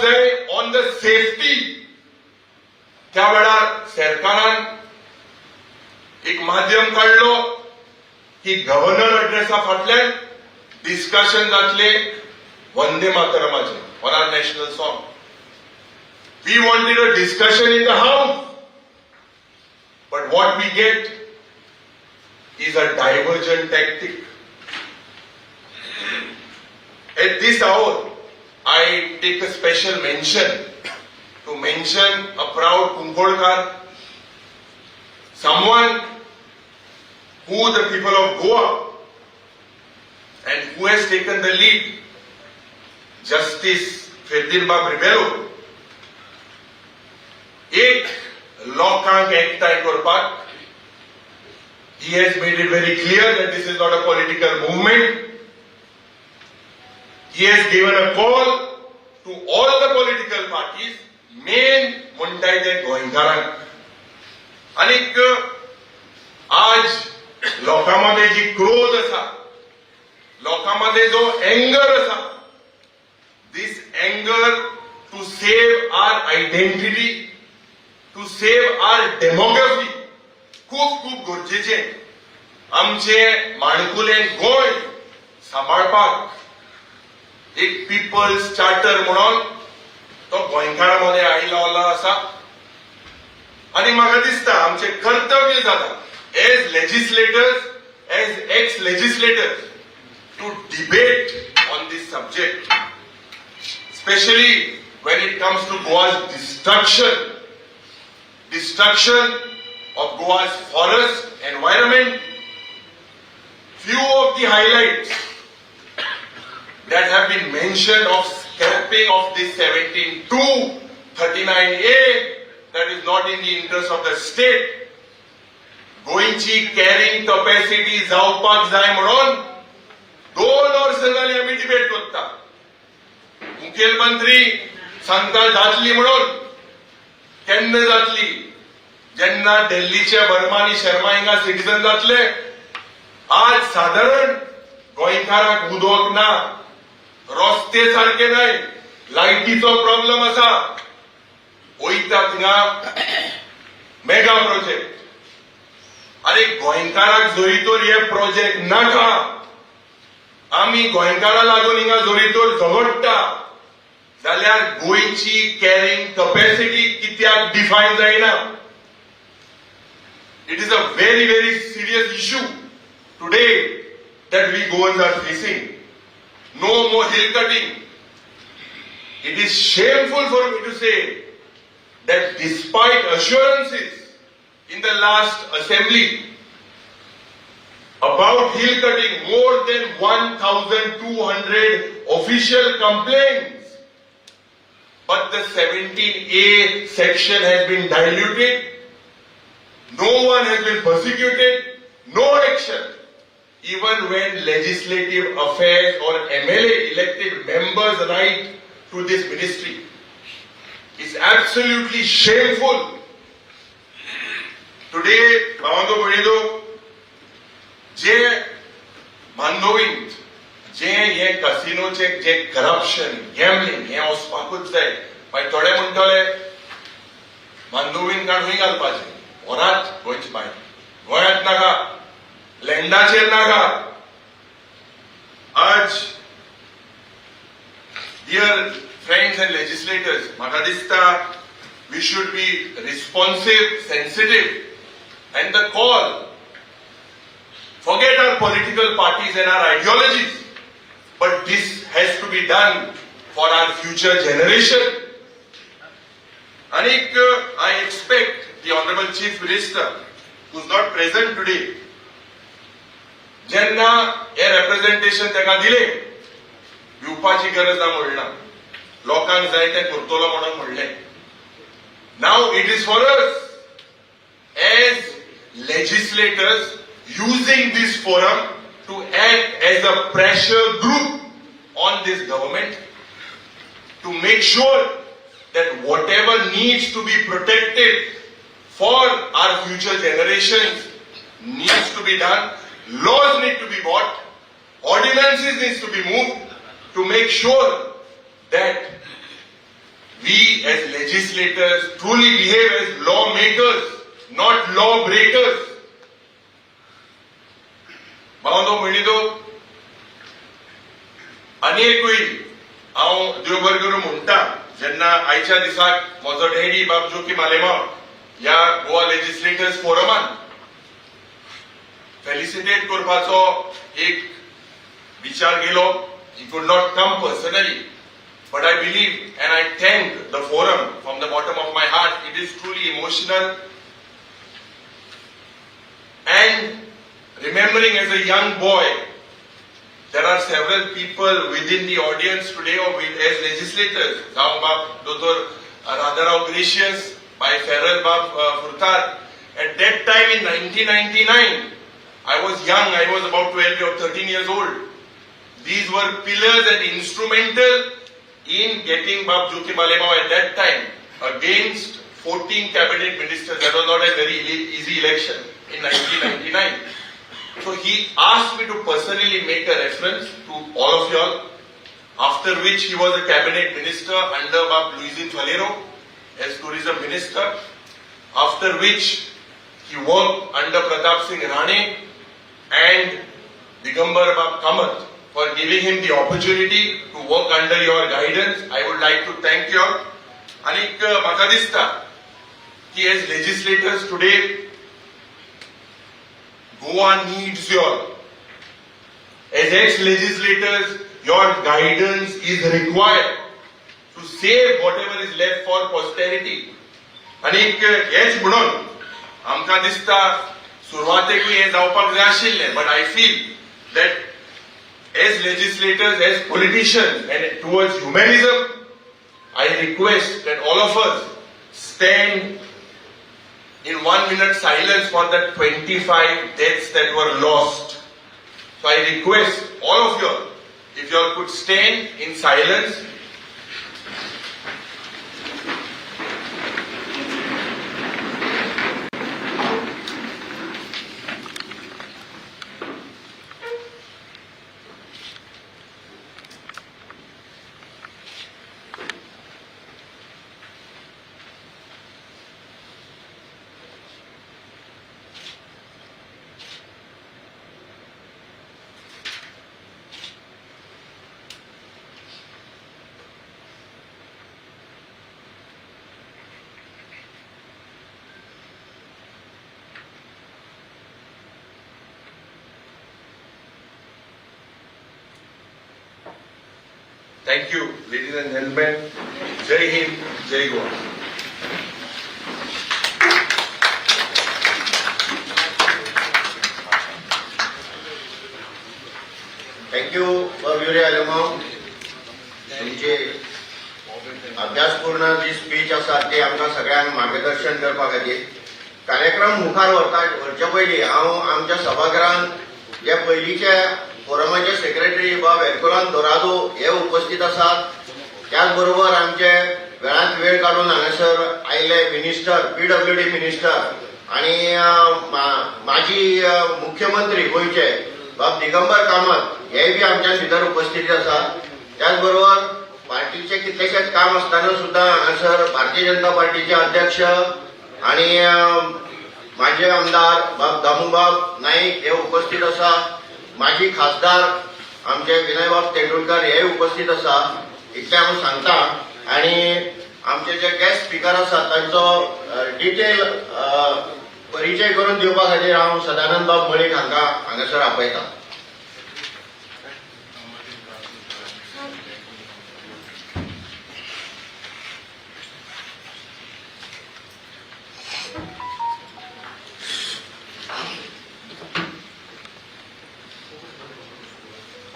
जाय ऑन द सेफ्टी त्या वेळार सरकारान एक माध्यम काढलो की गव्हर्नर अड्रेसा फाटल्यान डिस्कशन जातले वंदे मातरमाचे on our national song. We wanted a discussion in the house, but what we get is a divergent tactic. At this hour, I take a special mention to mention a proud Kunkodkar, someone who the people of Goa and who has taken the lead, Justice Ferdinand Ribeiro. एक लोकांक एकठांय करपाक he has made it very clear that this is not a political movement. He has given a call to all the political parties, main म्हणटाय ते गोंयकारांक. आनीक आज लोकांमध्ये जी क्रोध आसा, लोकांमध्ये जो एंगर आसा, this anger to save our identity, to save our demography, खूप गरजेचें. आमचे माणकुलें गोंय सांबाळपाक एक पीपल्स चार्टर म्हणून तो गोंयकारांमध्ये आयिल्लो आसा. आनी म्हाका दिसता आमचे कर्तव्य जाता as legislators, as ex legislators, to debate on this subject, especially when it comes to Goa's destruction of Goa's forest environment. Few of the highlights that have been mentioned of scrapping of this 17(2)39A that is not in the interest of the state. गोंयची carrying capacity जावपाक जाय म्हणून 2 वर्सां जाली आमी debate करता. मुखेलमंत्री सांगता जातली म्हणून केन्ना जातली? जेन्ना दिल्लीचे बर्मानी शर्मा हिंगा सिटीजन जातले. आज साधारण गोंयकारांक उदक ना, रस्ते सारखे नाय, लायटीचो प्रॉब्लेम आसा. वयता थिंगा मेगा प्रोजेक्ट. अरे गोंयकारांक जरी तर हे प्रोजेक्ट नाका, आमी गोंयकारां लागून हिंगा जरी तर झगडटा, जाल्यार गोंयची कॅरिंग कॅपॅसिटी कित्याक डिफायन जायना? It is a very serious issue today that we Goans are facing. No more hill cutting. It is shameful for me to say that despite assurances in the last assembly about hill cutting, more than 1,200 official complaints, but the 17A section has been diluted. No one has been persecuted, no action. Even when legislative affairs or MLA elected members write to this ministry, it's absolutely shameful. Today, Bhavando Banido, J बांधोवीन, J hey कसिनोचे J corruption, gambling हे वचपाकूच जाय. मागीर थोडे म्हणटले बांधोवीन काडून घालपाचें. वरात गोंयची भायर, गोंयांत नाका, लँडाचेर नाका. आज डियर फ्रेंड्स एंड लेजिस्लेटर्स, म्हाका दिसता we should be responsive, sensitive, and the call, forget our political parties and our ideologies, but this has to be done for our future generation. Anik, I expect the Honorable Chief Minister, who is not present today, जेन्ना हे representation तेका दिले, भिवपाची गरज ना म्हणना, लोकांक जाय ते करतलो म्हणून म्हणलें. Now it is for us as legislators using this forum to act as a pressure group on this government to make sure that whatever needs to be protected for our future generations needs to be done. Laws need to be bought. Ordinances needs to be moved to make sure that we as legislators truly behave as lawmakers, not lawbreakers. भावनो म्हणितो अनेक वेळी हांव देव बरें करूं म्हणटा जेन्ना आयच्या दिसाक म्हजो डॅडी बाब जोकी मालेमाव ह्या गोवा लेजिस्लेटर्स फोरमान फेलिसिटेट करपाचो एक विचार केलो. He could not come personally, but I believe and I thank the forum from the bottom of my heart. It is truly emotional. And remembering as a young boy, there are several people within the audience today or as legislators. Dr. Radharao Gracious, by Feral Bab Furtar. At that time in 1999, I was young, I was about 12 or 13 years old. These were pillars and instrumental in getting Bab Jyoti Malemao at that time against 14 cabinet ministers. That was not a very easy election in 1999. So he asked me to personally make a reference to all of you all, after which he was a cabinet minister under Bab Luisin Falero as tourism minister, after which he worked under Pratap Singh Rane and Digambar Bab Kamath for giving him the opportunity to work under your guidance. I would like to thank you all. Anik म्हाका दिसता की as legislators today, Goa needs you all. As ex-legislators, your guidance is required to save whatever is left for posterity. Anik हेच म्हणून आमकां दिसता सुरवातेकूय हें जावपाक जाय आशिल्लें, but I feel that as legislators, as politicians, and towards humanism, I request that all of us stand in 1 minute silence for the 25 deaths that were lost. So I request all of you, if you all could stand in silence. Thank you, ladies and gentlemen. Jai Hind, Jai Goa. Thank you, Baburi Alamau. तुमची अभ्यासपूर्ण जी speech आसा ती आमकां सगळ्यांक मार्गदर्शन करपा खातीर. कार्यक्रम मुखार व्हरचे पयलीं हांव आमच्या सभागृहांत जे पयलींचे फोरमाचे सेक्रेटरी बाब एरकुलान दोरादो हे उपस्थित आसात. त्याच बरोबर आमचे वेळांत वेळ काडून हांगासर आयले मिनिस्टर, PWD मिनिस्टर आणि माजी मुख्यमंत्री गोंयचे बाब दिगंबर कामत हेय बी आमच्या भितर उपस्थित आसात. त्याच बरोबर पार्टीचे कितलेशेच काम आसतना सुद्धा हांगासर भारतीय जनता पार्टीचे अध्यक्ष आणि माजी आमदार बाब दामूबाब नाईक हे उपस्थित आसा. माजी खासदार आमचे विनयबाब तेंडुलकर हे उपस्थित आसा. इतलें हांव सांगता आणि आमचे जे गेस्ट स्पीकर आसात तांचो डिटेल परिचय करून दिवपा खातीर हांव सदानंद बाब मळीक हांगासर आपयता.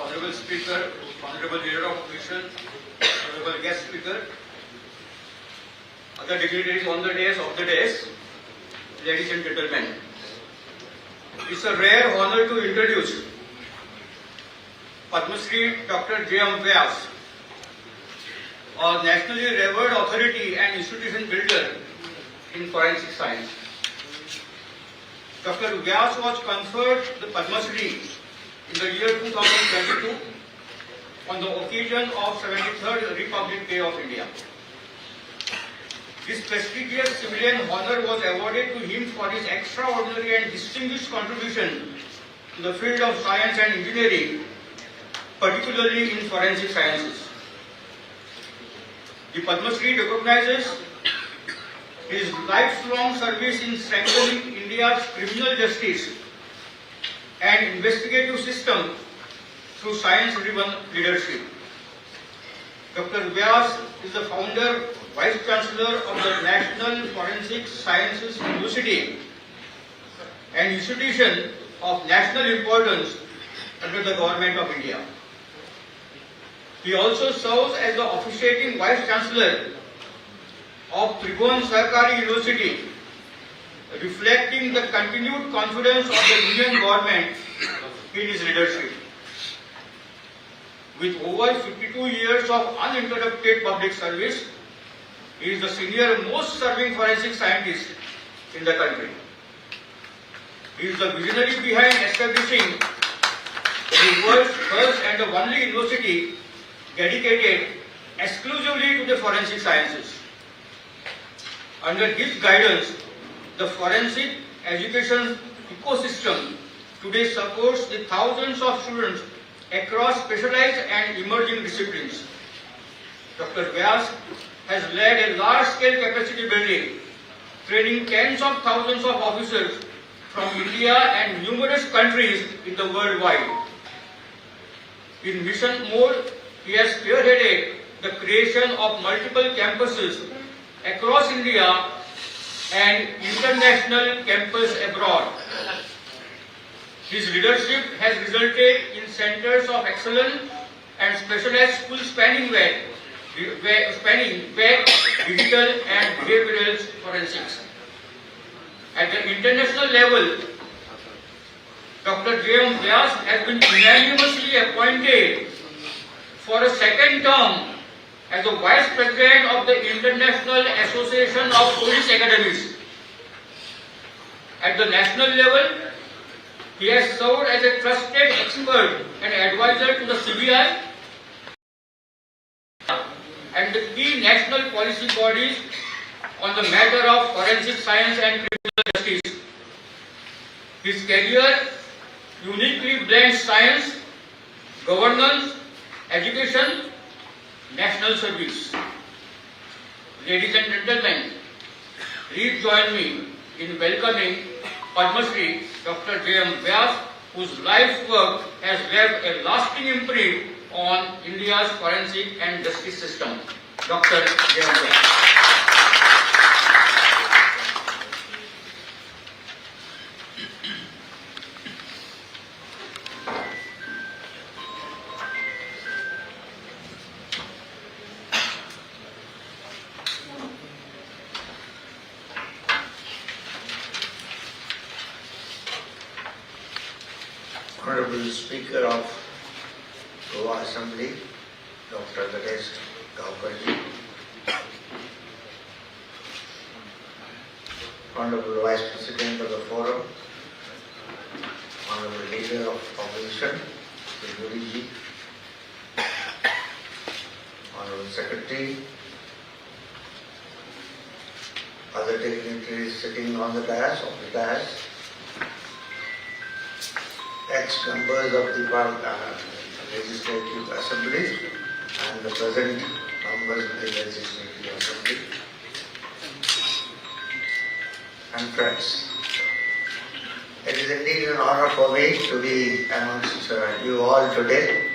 Honorable Speaker, Honorable Leader of Opposition, Honorable Guest Speaker, other dignitaries on the dais, ladies and gentlemen. It's a rare honor to introduce Padma Shri Dr. J.M. Vyas, a nationally revered authority and institution builder in forensic science. Dr. Vyas was conferred the Padma Shri in the year 2022 on the occasion of 73rd Republic Day of India. This prestigious civilian honor was awarded to him for his extraordinary and distinguished contribution to the field of science and engineering, particularly in forensic sciences. The Padma Shri recognizes his lifelong service in strengthening India's criminal justice and investigative system through science-driven leadership. Dr. Vyas is the founder, Vice Chancellor of the National Forensic Sciences University, an institution of national importance under the Government of India. He also serves as the officiating Vice Chancellor of Tribhuvan Sahakari University, reflecting the continued confidence of the Indian government in his leadership. With over 52 years of uninterrupted public service, he is the senior most serving forensic scientist in the country. He is the visionary behind establishing the world's first and the only university dedicated exclusively to the forensic sciences. Under his guidance, the forensic education ecosystem today supports the thousands of students across specialized and emerging disciplines. Dr. Vyas has led a large-scale capacity building, training tens of thousands of officers from India and numerous countries in the world wide. In mission mode, he has spearheaded the creation of multiple campuses across India and international campus abroad. His leadership has resulted in centers of excellence and specialized schools spanning web, digital and behavioral forensics. At the international level, Dr. J.M. Vyas has been unanimously appointed for a second term as the Vice President of the International Association of Police Academies. At the national level, he has served as a trusted expert and advisor to the CBI and the key national policy bodies on the matter of forensic science and criminal justice. His career uniquely blends science, governance, education, national service. Ladies and gentlemen, please join me in welcoming Padma Shri Dr. J.M. Vyas, whose life work has left a lasting imprint on India's forensic and justice system. Dr. J.M. Vyas. Honorable Speaker of Goa Assembly, Dr. Konkani, Honorable Vice President of the Forum, Honorable Leader of Opposition, Modi, Honorable Secretary, other dignitaries sitting on the dais, ex-members of the Legislative Assembly and the present members of the Legislative Assembly, and friends. It is indeed an honor for me to be amongst you all today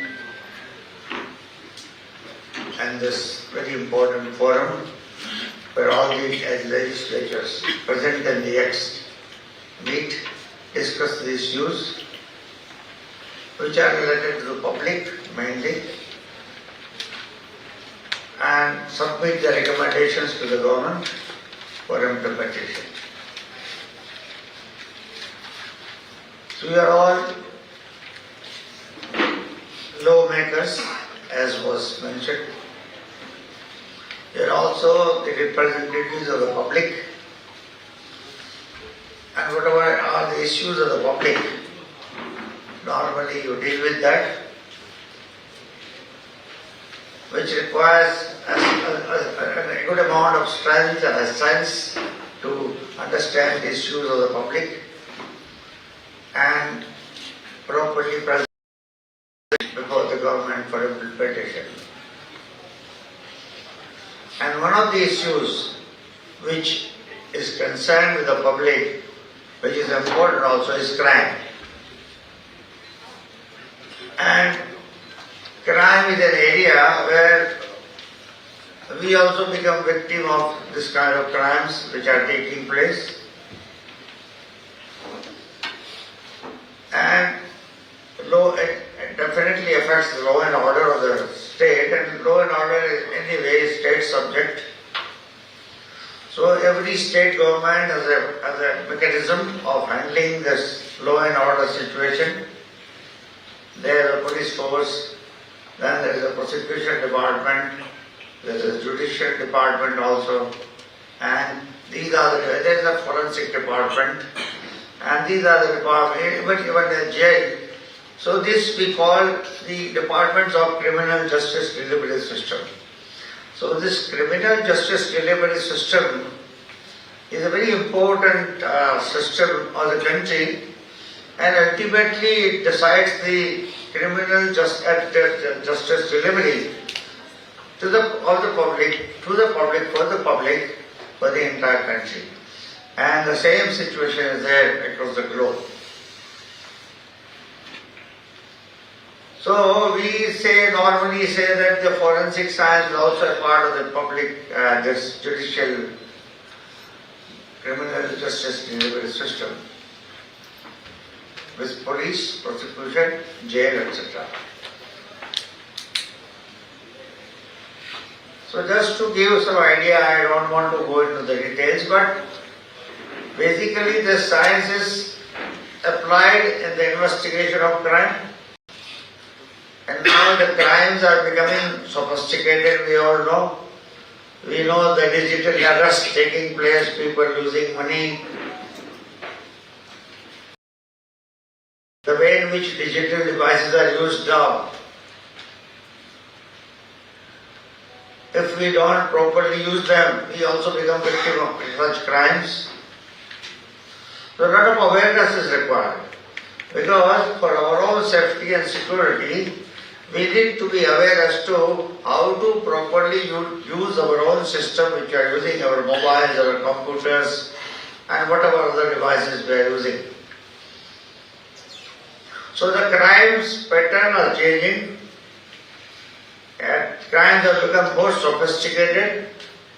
and this very important forum where all the legislators present in the East meet, discuss the issues which are related to the public mainly, and submit the recommendations to the government for implementation. So we are all lawmakers, as was mentioned. We are also the representatives of the public, and whatever are the issues of the public, normally you deal with that, which requires an good amount of strength and a sense to understand the issues of the public and properly present before the government for implementation. And one of the issues which is concerned with the public, which is important also, is crime. And crime is an area where we also become victim of this kind of crimes which are taking place. And it definitely affects the law and order of the state, and law and order is anyway state subject. So every state government has a mechanism of handling this law and order situation. There is a police force, then there is a prosecution department, there is a judicial department also, and there is a forensic department, and these are the departments, even the jail. So this we call the departments of criminal justice delivery system. So this criminal justice delivery system is a very important system of the country, and ultimately it decides the criminal justice delivery to the public, for the entire country. And the same situation is there across the globe. So we normally say that the forensic science is also a part of the public, this judicial criminal justice delivery system, with police, prosecution, jail, etc. So just to give you some idea, I don't want to go into the details, but basically this science is applied in the investigation of crime. And now the crimes are becoming sophisticated, we all know. We know the digital arrest taking place, people losing money. The way in which digital devices are used now. If we don't properly use them, we also become victim of such crimes. So a lot of awareness is required. Because for our own safety and security, we need to be aware as to how to properly use our own system, which are using our mobiles, our computers, and whatever other devices we are using. So the crimes pattern are changing, and crimes have become more sophisticated.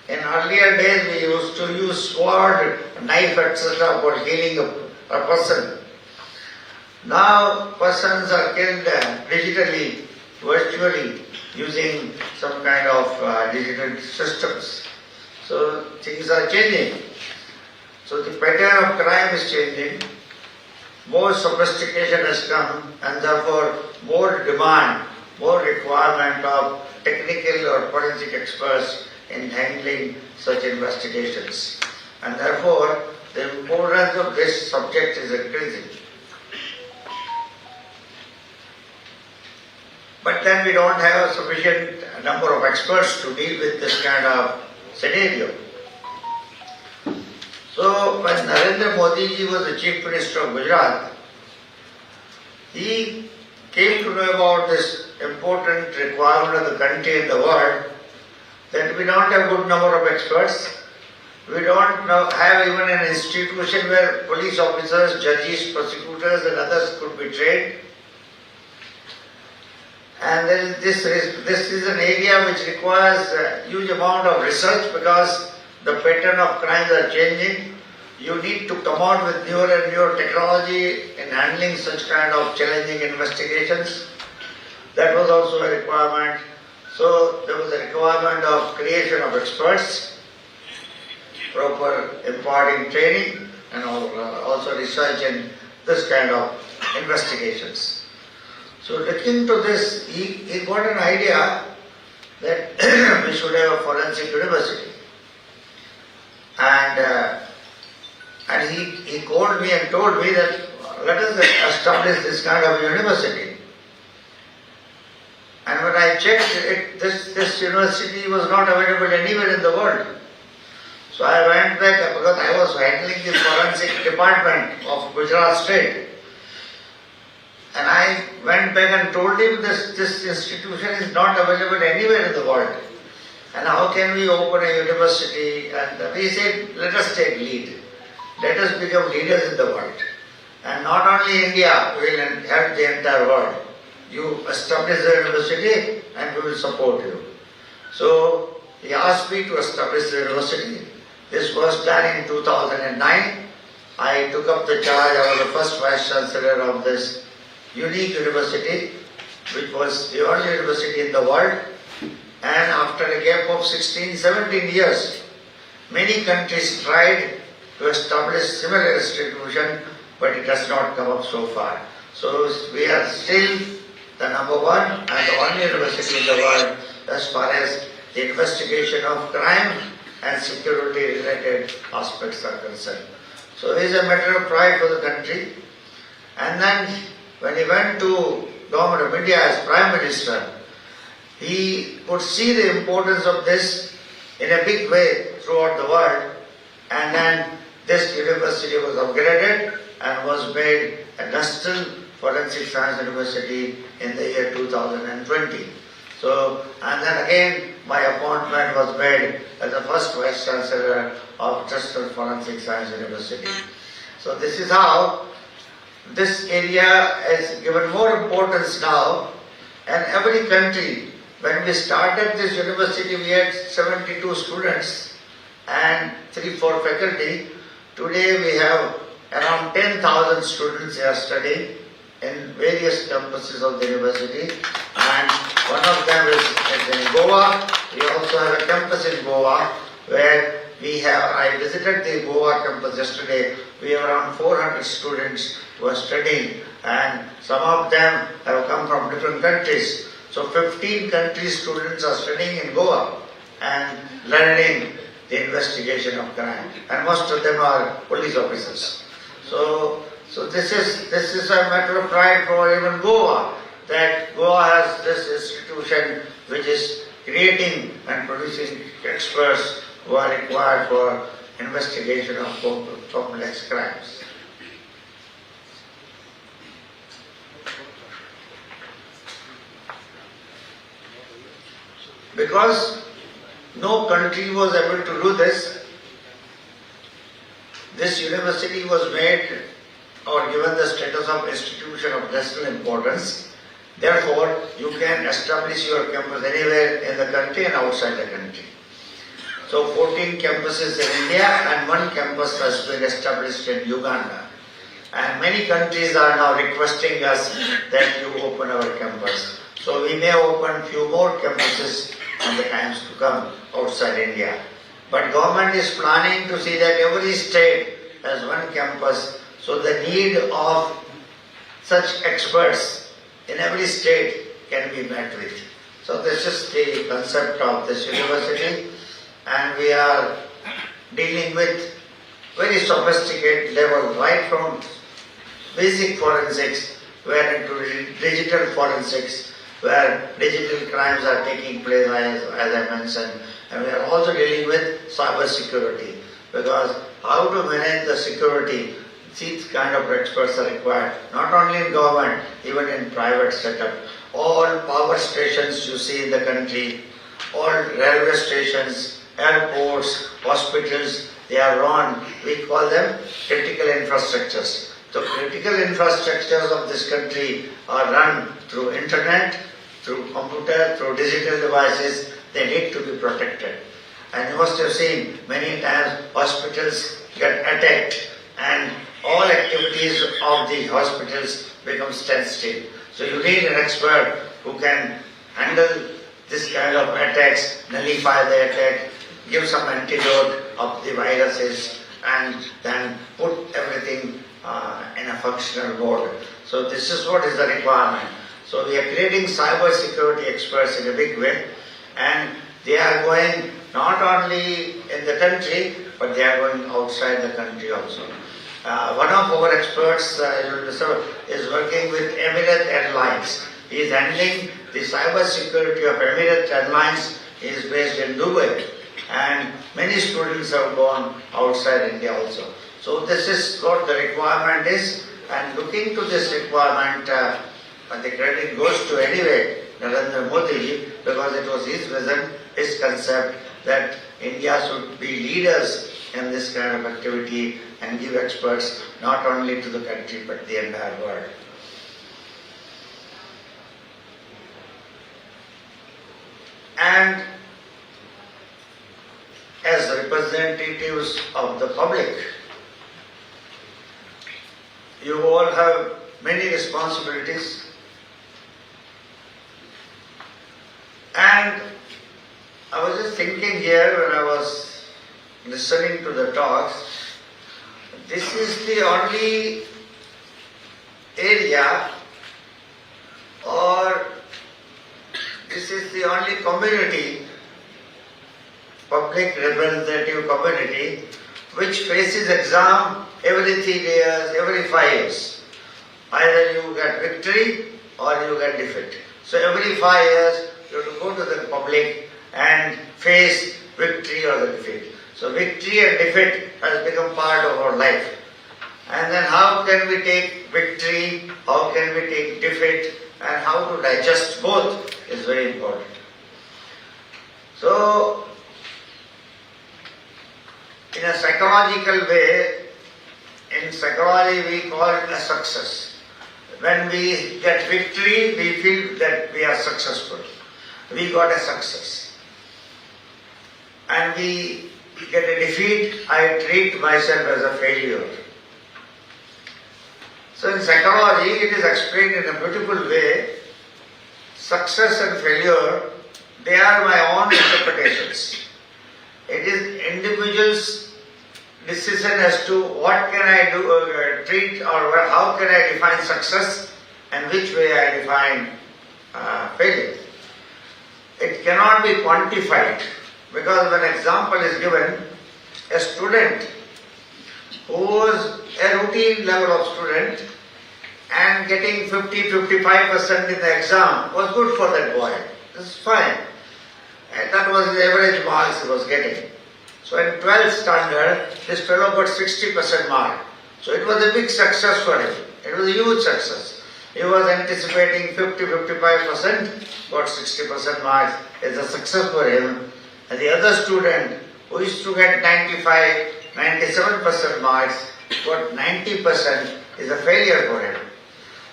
In earlier days, we used to use sword, knife, etc. for killing a person. Now, persons are killed digitally, virtually, using some kind of digital systems. So things are changing. So the pattern of crime is changing. More sophistication has come, and therefore more demand, more requirement of technical or forensic experts in handling such investigations. And therefore the importance of this subject is increasing. But then we don't have a sufficient number of experts to deal with this kind of scenario. So when Narendra Modi ji was the Chief Minister of Gujarat, he came to know about this important requirement of the country and the world, that we don't have good number of experts. We don't have even an institution where police officers, judges, prosecutors and others could be trained. And this is an area which requires a huge amount of research, because the pattern of crimes are changing. You need to come out with newer and newer technology in handling such kind of challenging investigations. That was also a requirement. So there was a requirement of creation of experts, proper imparting training, and also research in this kind of investigations. So looking to this, he got an idea that we should have a forensic university. And he called me and told me that let us establish this kind of university. And when I checked it, this university was not available anywhere in the world. So I went back because I was handling the forensic department of Gujarat state. And I went back and told him this institution is not available anywhere in the world. And how can we open a university? And he said, let us take lead. Let us become leaders in the world. And not only India, we will help the entire world. You establish the university and we will support you. So he asked me to establish the university. This was done in 2009. I took up the charge. I was the first vice chancellor of this unique university, which was the only university in the world. And after a gap of 16, 17 years, many countries tried to establish similar institution, but it has not come up so far. So we are still the number one and the only university in the world as far as the investigation of crime and security related aspects are concerned. So it is a matter of pride for the country. And then when he went to Government of India as Prime Minister, he could see the importance of this in a big way throughout the world. And then this university was upgraded and was made a National Forensic Science University in the year 2020. So, and then again my appointment was made as the first Vice Chancellor of National Forensic Science University. So this is how this area is given more importance now, and every country, when we started this university we had 72 students and 3-4 faculty. Today we have around 10,000 students here studying in various campuses of the university, and one of them is in Goa. We also have a campus in Goa where I visited the Goa campus yesterday. We have around 400 students who are studying, and some of them have come from different countries. So 15 countries students are studying in Goa and learning the investigation of crime, and most of them are police officers. So this is a matter of pride for even Goa, that Goa has this institution which is creating and producing experts who are required for investigation of complex crimes. Because no country was able to do this, this university was made or given the status of institution of national importance. Therefore, you can establish your campus anywhere in the country and outside the country. So 14 campuses in India and one campus has been established in Uganda. And many countries are now requesting us that you open our campus. So we may open few more campuses in the times to come outside India. But government is planning to see that every state has one campus. So the need of such experts in every state can be met with. So this is the concept of this university, and we are dealing with very sophisticated level, right from basic forensics, where into digital forensics, where digital crimes are taking place, as I mentioned, and we are also dealing with cyber security, because how to manage the security, these kind of experts are required, not only in government, even in private setup. All power stations you see in the country, all railway stations, airports, hospitals, they are run, we call them critical infrastructures. The critical infrastructures of this country are run through internet, through computer, through digital devices. They need to be protected. And you must have seen many times hospitals get attacked and all activities of the hospitals become standstill. So you need an expert who can handle this kind of attacks, nullify the attack, give some antidote of the viruses, and then put everything in a functional mode. So this is what is the requirement. So we are creating cyber security experts in a big way, and they are going not only in the country, but they are going outside the country also. One of our experts is working with Emirates Airlines. He is handling the cyber security of Emirates Airlines is based in Dubai, and many students have gone outside India also. So this is what the requirement is, and looking to this requirement, the credit goes to anyway Narendra Modi, because it was his vision, his concept that India should be leaders in this kind of activity and give experts not only to the country but the entire world. And as representatives of the public, you all have many responsibilities, and I was just thinking here when I was listening to the talks, this is the only area, or this is the only community, public representative community, which faces exam every 3 years, every 5 years. Either you get victory or you get defeat. So every 5 years you have to go to the public and face victory or the defeat. So victory and defeat has become part of our life. And then how can we take victory, how can we take defeat, and how to digest both is very important. So, in a psychological way, in psychology we call it a success. When we get victory, we feel that we are successful. We got a success. And we get a defeat, I treat myself as a failure. So in psychology, it is explained in a beautiful way. Success and failure, they are my own interpretations. It is individual's decision as to what can I do, treat, or how can I define success and which way I define failure. It cannot be quantified, because when example is given, a student who was a routine level of student and getting 50-55% in the exam was good for that boy. This is fine. And that was the average marks he was getting. So in 12th standard, this fellow got 60% mark. So it was a big success for him. It was a huge success. He was anticipating 50-55%, got 60% marks. It's a success for him. And the other student who used to get 97% marks, got 90%, is a failure for him.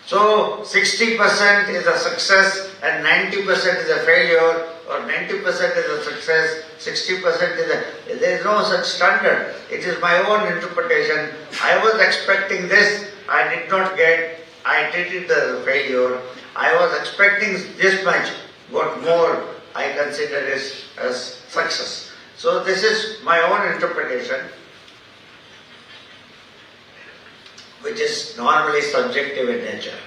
So 60% is a success and 90% is a failure, or 90% is a success, 60% is a... There is no such standard. It is my own interpretation. I was expecting this, I did not get, I treated it as a failure. I was expecting this much, got more, I consider this as success. So this is my own interpretation, which is normally subjective in nature.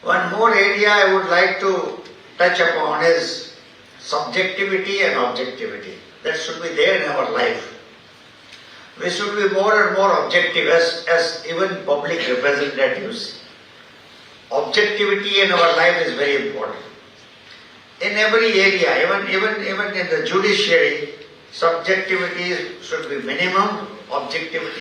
One more area I would like to touch upon is subjectivity and objectivity. That should be there in our life. We should be more and more objective as even public representatives. Objectivity in our life is very important. In every area, even in the judiciary, subjectivity should be minimum, objectivity